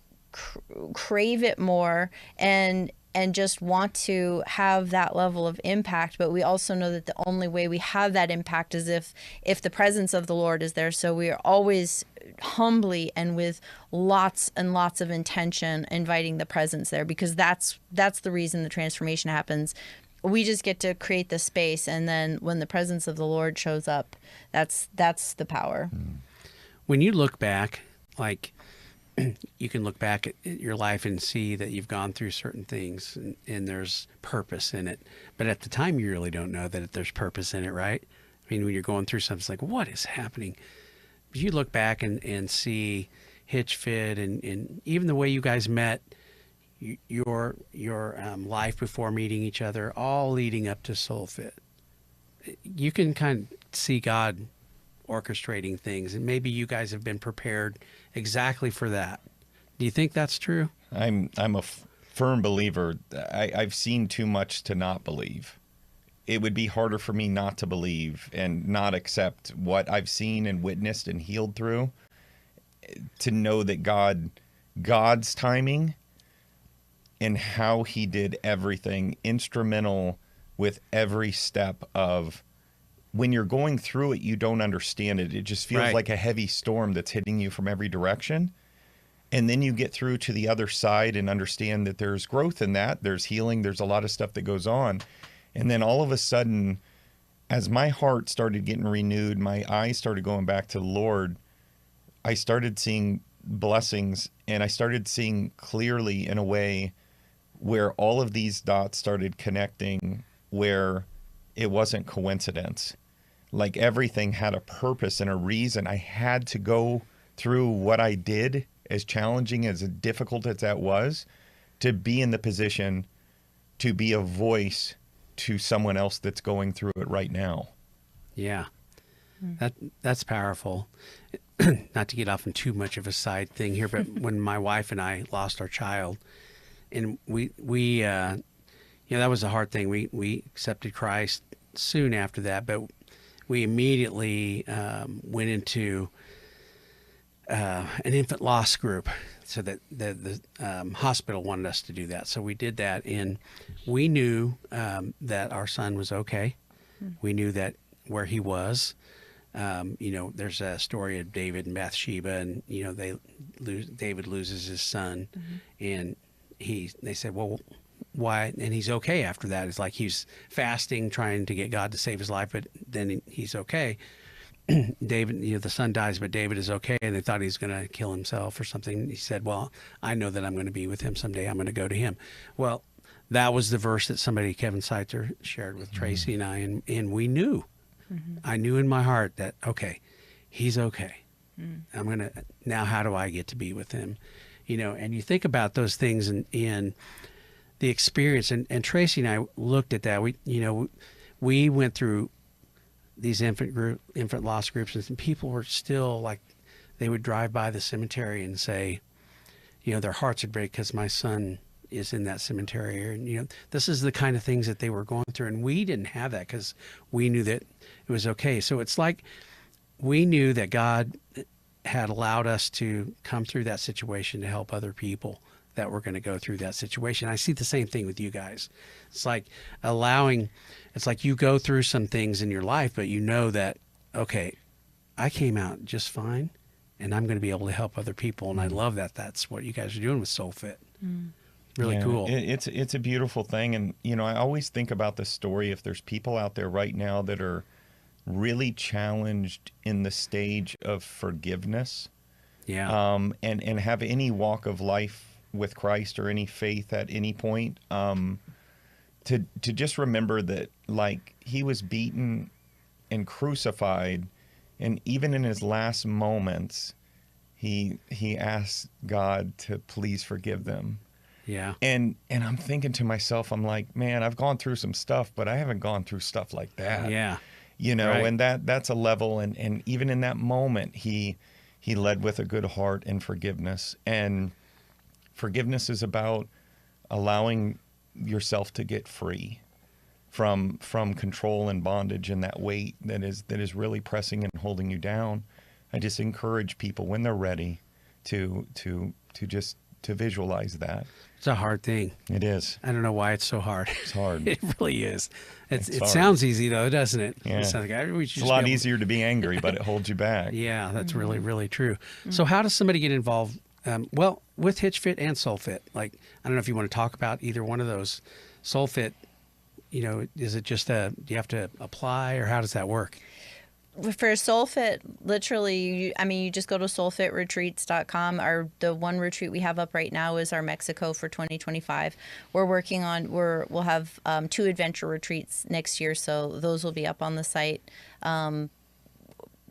crave it more and just want to have that level of impact. But we also know that the only way we have that impact is if the presence of the Lord is there. So we are always humbly and with lots and lots of intention inviting the presence there, because that's the reason the transformation happens. We just get to create the space, and then when the presence of the Lord shows up, that's the power. When you look back, like, you can look back at your life and see that you've gone through certain things, and there's purpose in it. But at the time, you really don't know that there's purpose in it, right? I mean, when you're going through something, it's like, what is happening? But you look back and see Hitch Fit, and even the way you guys met, your life before meeting each other, all leading up to Soul Fit. You can kind of see God orchestrating things, and maybe you guys have been prepared exactly for that. Do you think that's true? I'm a firm believer. I've seen too much to not believe. It would be harder for me not to believe and not accept what I've seen and witnessed and healed through, to know that God's timing and how he did everything instrumental with every step of, when you're going through it, you don't understand it. It just feels Right. like a heavy storm that's hitting you from every direction. And then you get through to the other side and understand that there's growth in that. There's healing. There's a lot of stuff that goes on. And then all of a sudden, as my heart started getting renewed, my eyes started going back to the Lord, I started seeing blessings, and I started seeing clearly in a way where all of these dots started connecting, where it wasn't coincidence. Like everything had a purpose and a reason. I had to go through what I did, as challenging, as difficult as that was, to be in the position to be a voice to someone else that's going through it right now. Yeah, that's powerful. Not to get off in too much of a side thing here, but when my wife and I lost our child, and we that was a hard thing. We accepted Christ soon after that, but we immediately went into an infant loss group, so that the hospital wanted us to do that. So we did that, and we knew that our son was okay. We knew that where he was. There's a story of David and Bathsheba, and David loses his son, and they said, well, why? And he's okay after that. It's like he's fasting, trying to get God to save his life, but then he's okay. David, the son dies, but David is okay, and they thought he was going to kill himself or something. He said, well, I know that I'm going to be with him someday. I'm going to go to him. Well, that was the verse that Kevin Seitzer, shared with Tracy and I, and we knew. I knew in my heart that, okay, he's okay. I'm going to, now how do I get to be with him? And you think about those things in the experience, and Tracy and I looked at that. We went through these infant loss groups, and people were still like, they would drive by the cemetery and say, their hearts would break because my son is in that cemetery. And, this is the kind of things that they were going through. And we didn't have that because we knew that it was okay. So it's like we knew that God had allowed us to come through that situation to help other people that were going to go through that situation. I see the same thing with you guys. It's like it's like you go through some things in your life, but you know that, okay, I came out just fine, and I'm going to be able to help other people. And I love that that's what you guys are doing with SoulFit. Really cool. It's a beautiful thing. And, I always think about this story. If there's people out there right now that are really challenged in the stage of forgiveness, and have any walk of life with Christ or any faith at any point, to just remember that, like, he was beaten and crucified, and even in his last moments, he asked God to please forgive them. Yeah. And I'm thinking to myself, I'm like, man, I've gone through some stuff, but I haven't gone through stuff like that. Yeah. Right. Right. And that's a level, and even in that moment, he led with a good heart and forgiveness. And forgiveness is about allowing yourself to get free from control and bondage and that weight that is really pressing and holding you down. I just encourage people when they're ready to visualize that. It's a hard thing. It is. I don't know why it's so hard. It's hard. It really is. It hard. Sounds easy though, doesn't it? Yeah. It sounds like It's a lot easier to be angry, but it holds you back. Yeah, that's really, really true. So how does somebody get involved? With Hitch Fit and SoulFit, like, I don't know if you want to talk about either one of those. SoulFit, is it just do you have to apply, or how does that work? For SoulFit, literally, you just go to soulfitretreats.com. The one retreat we have up right now is our Mexico for 2025. We'll have 2 adventure retreats next year, so those will be up on the site.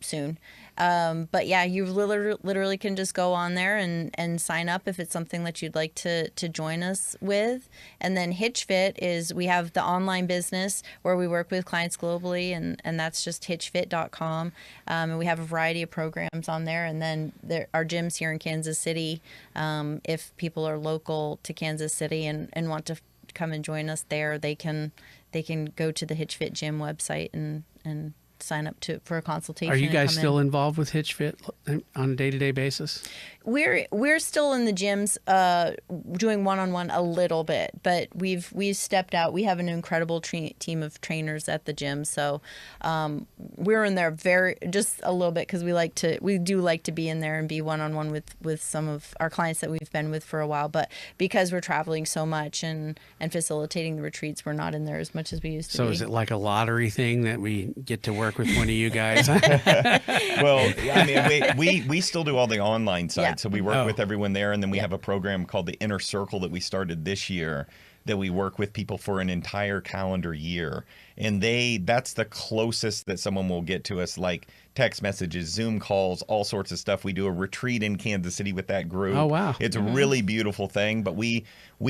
soon. But yeah, you literally can just go on there and sign up if it's something that you'd like to join us with. And then Hitch Fit is, we have the online business where we work with clients globally, and that's just hitchfit.com. And we have a variety of programs on there. And then there are gyms here in Kansas City. If people are local to Kansas City and want to come and join us there, they can go to the Hitch Fit Gym website and sign up for a consultation. Are you guys still involved with Hitch Fit on a day-to-day basis? We're still in the gyms doing one-on-one a little bit, but we've stepped out. We have an incredible team of trainers at the gym, so we're in there just a little bit because we do like to be in there and be one-on-one with some of our clients that we've been with for a while. But because we're traveling so much and facilitating the retreats, we're not in there as much as we used to. So is it like a lottery thing that we get to work with one of you guys? Well, I mean, we still do all the online side. Yeah. So we work with everyone there, and then we have a program called the Inner Circle that we started this year that we work with people for an entire calendar year. And that's the closest that someone will get to us, like text messages, Zoom calls, all sorts of stuff. We do a retreat in Kansas City with that group. Oh, wow. It's a really beautiful thing, but we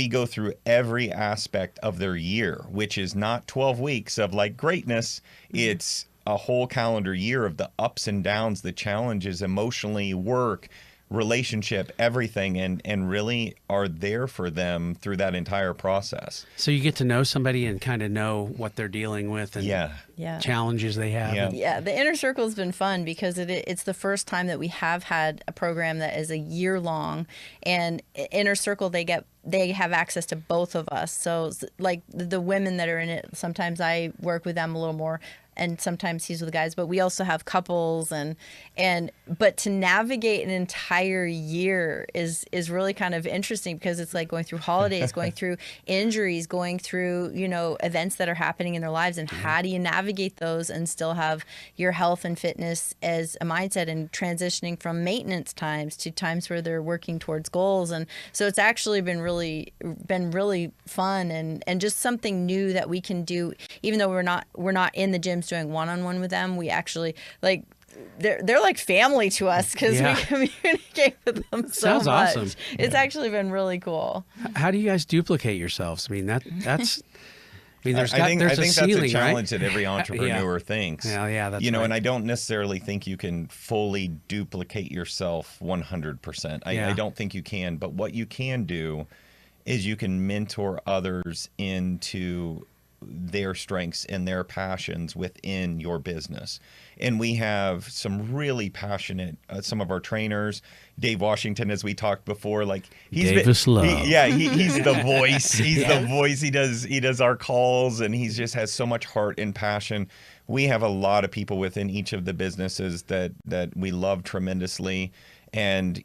go through every aspect of their year, which is not 12 weeks of like greatness. It's a whole calendar year of the ups and downs, the challenges, emotionally, work, relationship, everything, and really are there for them through that entire process. So you get to know somebody and kind of know what they're dealing with and challenges they have. Yeah, the Inner Circle has been fun because it's the first time that we have had a program that is a year long, and Inner Circle they have access to both of us. So like the women that are in it, sometimes I work with them a little more, and sometimes he's with the guys, but we also have couples but to navigate an entire year is really kind of interesting because it's like going through holidays, going through injuries, going through, events that are happening in their lives, and how do you navigate those and still have your health and fitness as a mindset, and transitioning from maintenance times to times where they're working towards goals. And so it's actually been really fun and just something new that we can do, even though we're not in the gyms doing one-on-one with them. We actually they're like family to us because we communicate with them so Sounds much. Awesome. It's actually been really cool. How do you guys duplicate yourselves? I mean, that's. I mean, I think there's a ceiling, that's a challenge right? that every entrepreneur thinks. Yeah, that's right. right. And I don't necessarily think you can fully duplicate yourself 100%. I don't think you can. But what you can do is you can mentor others into their strengths and their passions within your business. And we have some really passionate, some of our trainers, Dave Washington, as we talked before, like he's Davis Love. He's the voice. He's the voice. He does our calls, and he just has so much heart and passion. We have a lot of people within each of the businesses that we love tremendously. And,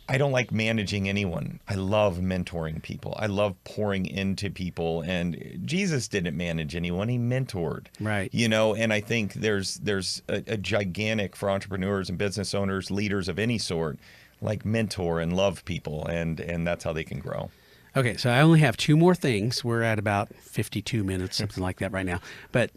I don't like managing anyone. I love mentoring people. I love pouring into people. And Jesus didn't manage anyone. He mentored. Right. And I think there's a gigantic, for entrepreneurs and business owners, leaders of any sort, like mentor and love people. And that's how they can grow. Okay, so I only have two more things. We're at about 52 minutes, something like that right now. But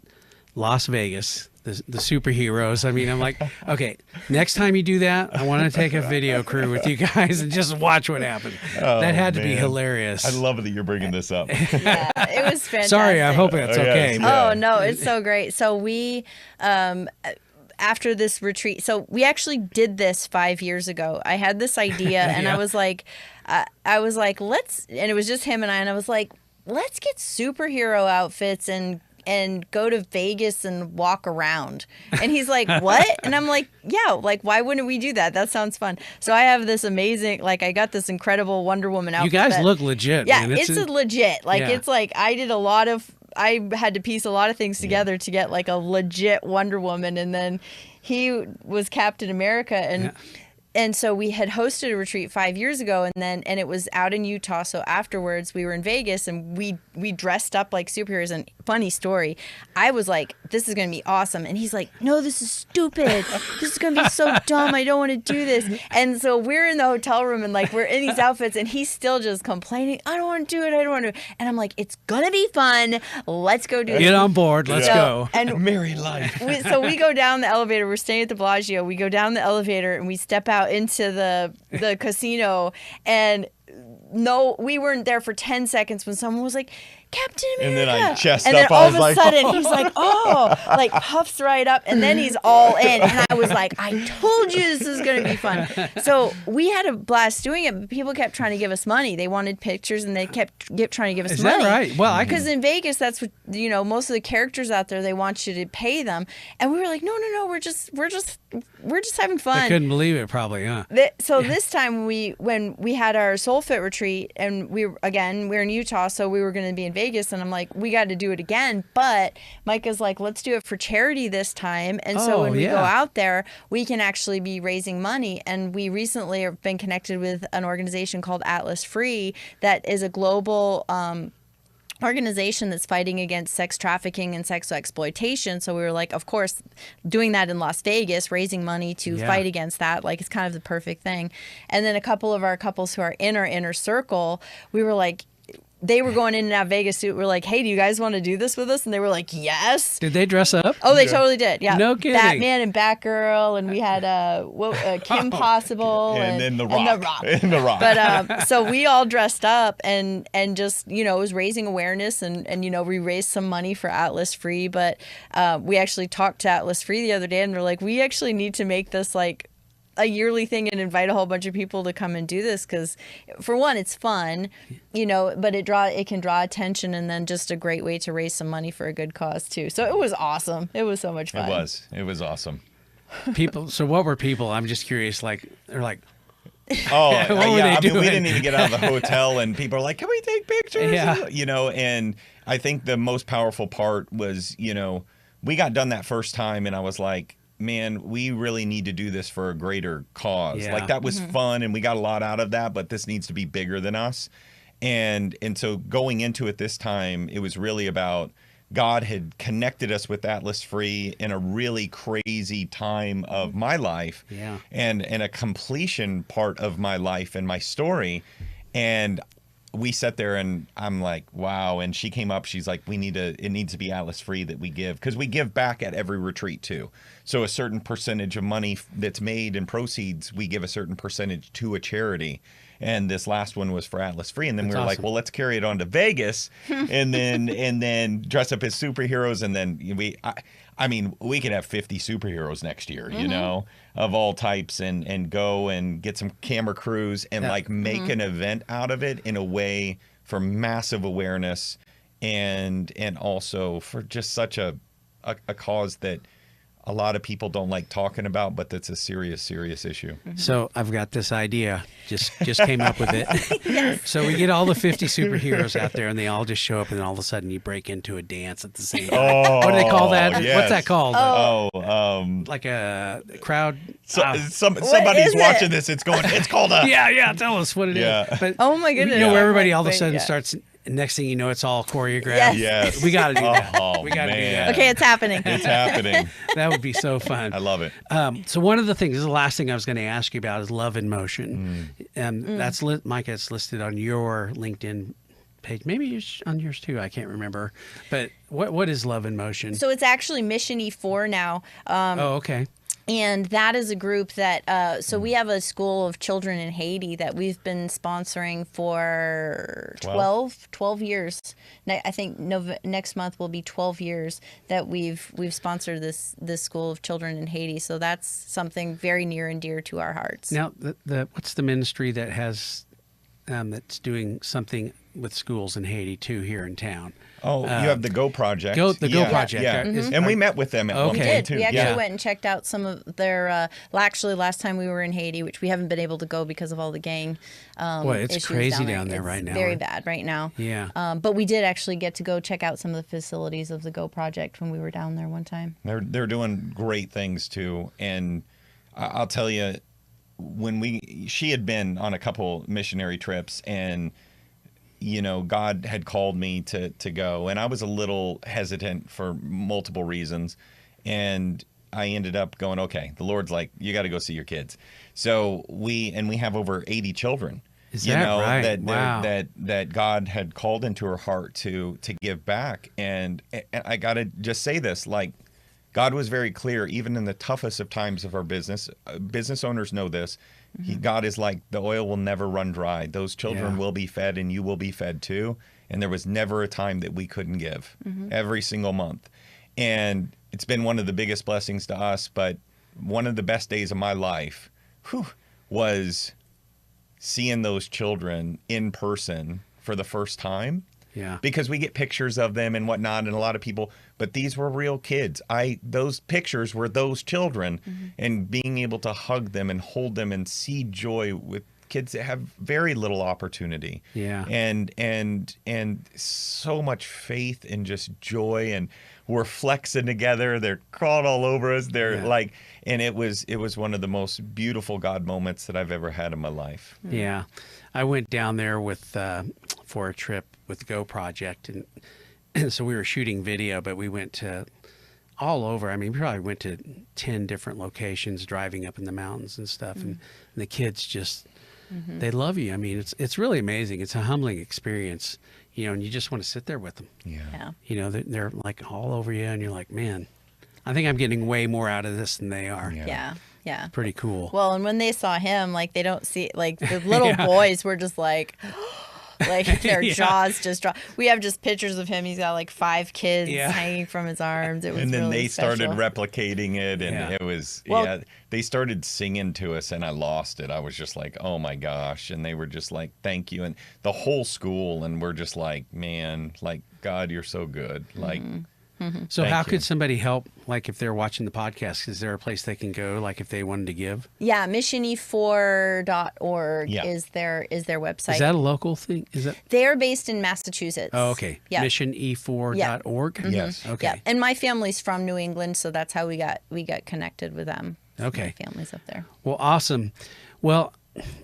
Las Vegas, the superheroes. I mean, I'm like, okay, next time you do that, I want to take a video crew with you guys and just watch what happens. That had to be hilarious. I love that you're bringing this up. Yeah, it was fantastic. Sorry, I hope that's okay. Oh, no, it's so great. So we, after this retreat, so we actually did this 5 years ago. I had this idea and I was like, let's, and it was just him and I was like, let's get superhero outfits and go to Vegas and walk around. And he's like, what? And I'm like, yeah, like, why wouldn't we do that? That sounds fun. So I have this amazing, like, I got this incredible Wonder Woman outfit. You guys look legit. Yeah, man. it's legit. Like, it's like, I had to piece a lot of things together to get like a legit Wonder Woman. And then he was Captain America. And And so we had hosted a retreat 5 years ago, and it was out in Utah. So afterwards we were in Vegas, and we dressed up like superheroes. And funny story, I was like, this is going to be awesome. And he's like, no, this is stupid. This is going to be so dumb. I don't want to do this. And so we're in the hotel room, and like we're in these outfits, and he's still just complaining, I don't want to do it. I don't want to do it. And I'm like, it's going to be fun. Let's go do it. Get on board. Let's go. And Merry life. so we go down the elevator. We're staying at the Bellagio. We go down the elevator, and we step out into the casino, and no, we weren't there for 10 seconds when someone was like, Captain America. And then I chest and up. then all I of was a like, sudden he's like, oh, like puffs right up, and then he's all in. And I was like, I told you this is going to be fun. So we had a blast doing it, but people kept trying to give us money. They wanted pictures, and they kept trying to give us Is money. that right? Well, because in Vegas, that's what, you know, most of the characters out there, they want you to pay them. And we were like, no, we're just having fun. I couldn't believe it, probably, huh? This time when we had our Soul Fit retreat, and we're in Utah, so we were going to be in Vegas, and I'm like, we got to do it again. But Micah's like, let's do it for charity this time. And so when we go out there, we can actually be raising money. And we recently have been connected with an organization called Atlas Free that is a global organization that's fighting against sex trafficking and sex exploitation. So we were like, of course, doing that in Las Vegas, raising money to fight against that, like, it's kind of the perfect thing. And then a couple of our couples who are in our inner circle, we were like, they were going in and out of Vegas. So we're like, hey, do you guys want to do this with us? And they were like, yes. Did they dress up? Oh, they totally did. Yeah. No kidding. Batman and Batgirl, and we had Kim Possible and then the Rock. And the Rock. And the Rock. But so we all dressed up and just, you know, it was raising awareness, and you know, we raised some money for Atlas Free. But we actually talked to Atlas Free the other day, and they're like, we actually need to make this like a yearly thing and invite a whole bunch of people to come and do this, because for one, it's fun, you know, but it can draw attention, and then just a great way to raise some money for a good cause too. So it was awesome. It was so much fun. It was awesome. People. So what were people? I'm just curious. Like, they're like, oh What were yeah. they I mean, doing? we didn't even get out of the hotel, and people are like, "Can we take pictures?" Yeah. You know, and I think the most powerful part was, you know, we got done that first time, and I was like, man, we really need to do this for a greater cause. Yeah. Like, that was fun, and we got a lot out of that, but this needs to be bigger than us. And so going into it this time, it was really about God had connected us with Atlas Free in a really crazy time of my life, and a completion part of my life and my story. And we sat there, and I'm like, wow. And she came up, she's like, it needs to be Atlas Free that we give, because we give back at every retreat too. So a certain percentage of money that's made in proceeds, we give a certain percentage to a charity. And this last one was for Atlas Free. And then we were like, well, let's carry it on to Vegas and then dress up as superheroes. And then I mean, we could have 50 superheroes next year, you know, of all types, and go and get some camera crews and like make an event out of it in a way for massive awareness, and also for just such a cause that a lot of people don't like talking about, but that's a serious issue. So I've got this idea. Just came up with it. So we get all the 50 superheroes out there, and they all just show up, and then all of a sudden you break into a dance at the same time. Oh, what do they call that? yes. What's that called? Like a crowd. Somebody's watching this. It's called a. Yeah. Tell us what it is. But oh my goodness. you know, where everybody all of a Wait, sudden starts. Next thing you know, it's all choreographed. Yes. We got to do that. Oh, we got to do man. that. Okay, it's happening. It's happening. That would be so fun. I love it. So one of the things, this is the last thing I was going to ask you about, is Love in Motion. That's Micah, it's listed on your LinkedIn page. Maybe on yours too. I can't remember. But what is Love in Motion? So it's actually Mission E4 now. Okay. And that is a group that, so we have a school of children in Haiti that we've been sponsoring for 12 years. I think next month will be 12 years that we've sponsored this school of children in Haiti. So that's something very near and dear to our hearts. Now, what's the ministry that has that's doing something with schools in Haiti too here in town? Oh, you have the Go Project. Go Project. Yeah. And we met with them at one point too. We actually went and checked out some of their, actually last time we were in Haiti, which we haven't been able to go because of all the gang it's issues crazy down there right now. Very bad right now. Yeah. But we did actually get to go check out some of the facilities of the Go Project when we were down there one time. They're doing great things too. And I'll tell you, she had been on a couple missionary trips, and God had called me to go, and I was a little hesitant for multiple reasons, and I ended up going, okay, the Lord's like, you got to go see your kids. So we have over 80 children. Is that right? Wow. That God had called into her heart to give back. And I got to just say this, like, God was very clear, even in the toughest of times of our business. Business owners know this. God is like, the oil will never run dry. Those children will be fed, and you will be fed too. And there was never a time that we couldn't give, every single month. And it's been one of the biggest blessings to us. But one of the best days of my life was seeing those children in person for the first time. Yeah. Because we get pictures of them and whatnot, and a lot of people, but these were real kids. Those pictures were those children, and being able to hug them and hold them and see joy with kids that have very little opportunity. Yeah. And so much faith and just joy, and we're flexing together. They're crawling all over us. They're like, and it was one of the most beautiful God moments that I've ever had in my life. Yeah. I went down there for a trip with the Go Project, and so we were shooting video, but we went to all over. I mean, we probably went to 10 different locations, driving up in the mountains and stuff, and the kids just, they love you. I mean, it's really amazing. It's a humbling experience, and you just want to sit there with them. Yeah. They're like all over you, and you're like, man, I think I'm getting way more out of this than they are. Yeah. Pretty cool. Well, and when they saw him, like, they don't see, like, the little boys were just like, like, their jaws just dropped. We have just pictures of him. He's got like 5 kids hanging from his arms. It was and then really they started special. replicating it, and it was, they started singing to us, and I lost it. I was just like, oh my gosh. And they were just like, thank you. And the whole school, and we're just like, man, like, God, you're so good. Like, So how could somebody help, like, if they're watching the podcast? Is there a place they can go, like, if they wanted to give? Yeah, missione4.org is their website. Is that a local thing? Is that? They're based in Massachusetts. Oh, okay. Yeah. Missione4.org? Yes. Okay. Yeah. And my family's from New England, so that's how we got connected with them. Okay. My family's up there. Well, awesome. Well,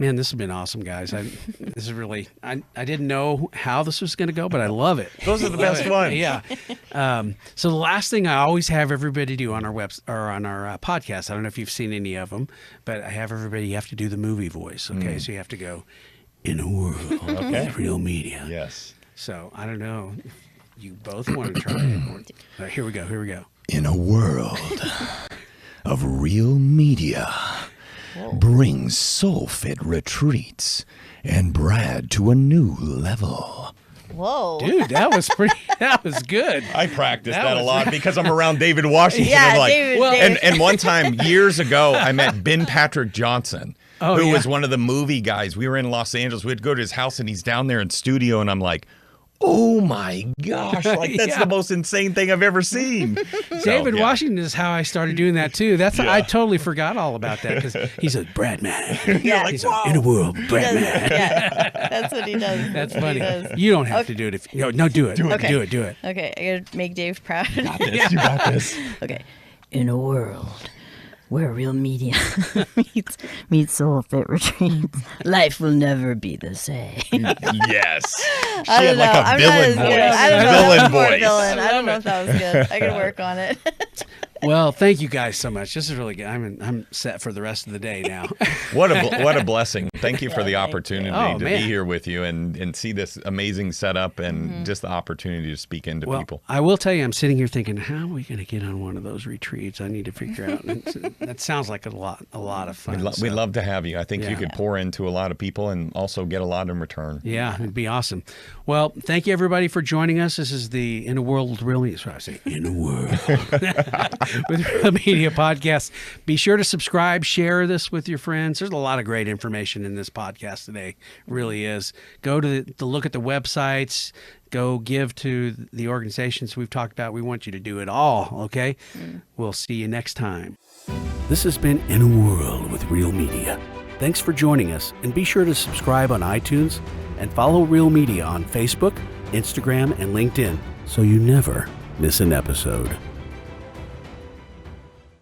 man, this has been awesome, guys. This is really, I didn't know how this was going to go, but I love it. Those are the best ones. Yeah. So the last thing I always have everybody do on our on our podcast, I don't know if you've seen any of them, but I have everybody, you have to do the movie voice. Okay. So you have to go, in a world of real media. Yes. So I don't know if you both want to try it. Here we go. In a world of real media. Brings soul-fit retreats and Brad to a new level. Whoa. Dude, that was good. I practiced that a lot because I'm around David Washington. Yeah, I'm like, David. And one time years ago, I met Ben Patrick Johnson, who was one of the movie guys. We were in Los Angeles. We'd go to his house, and he's down there in studio, and I'm like, oh my gosh, like that's the most insane thing I've ever seen. David Washington is how I started doing that too. I totally forgot all about that because he's a Brad man. Yeah. He's in a world, Brad man. Yeah, that's what he does. That's funny. You don't have to do it. Do it. Okay. Do it. Okay, I gotta make Dave proud. You got this. Okay. In a world where real media meets soul fit retreats, life will never be the same. Yes. She I don't had like know. a I'm villain not as voice. good. I don't know. Villain I'm more voice. villain. I don't know if that was good. I can work on it. Well, thank you guys so much. This is really good. I'm set for the rest of the day now. What a blessing. Thank you for the opportunity Oh, to man. be here with you and see this amazing setup and just the opportunity to speak into people. I will tell you, I'm sitting here thinking, how are we going to get on one of those retreats? I need to figure out. That sounds like a lot of fun. We'd love to have you. I think you Yeah. could pour into a lot of people and also get a lot in return. Yeah, it'd be awesome. Well, thank you everybody for joining us. This is the In a World with Real Media. Sorry, I say In a World with Real Media podcast. Be sure to subscribe, share this with your friends. There's a lot of great information in this podcast today. Really is. Go to look at the websites. Go give to the organizations we've talked about. We want you to do it all. Okay. We'll see you next time. This has been In a World with Real Media. Thanks for joining us, and be sure to subscribe on iTunes and follow Real Media on Facebook, Instagram, and LinkedIn so you never miss an episode.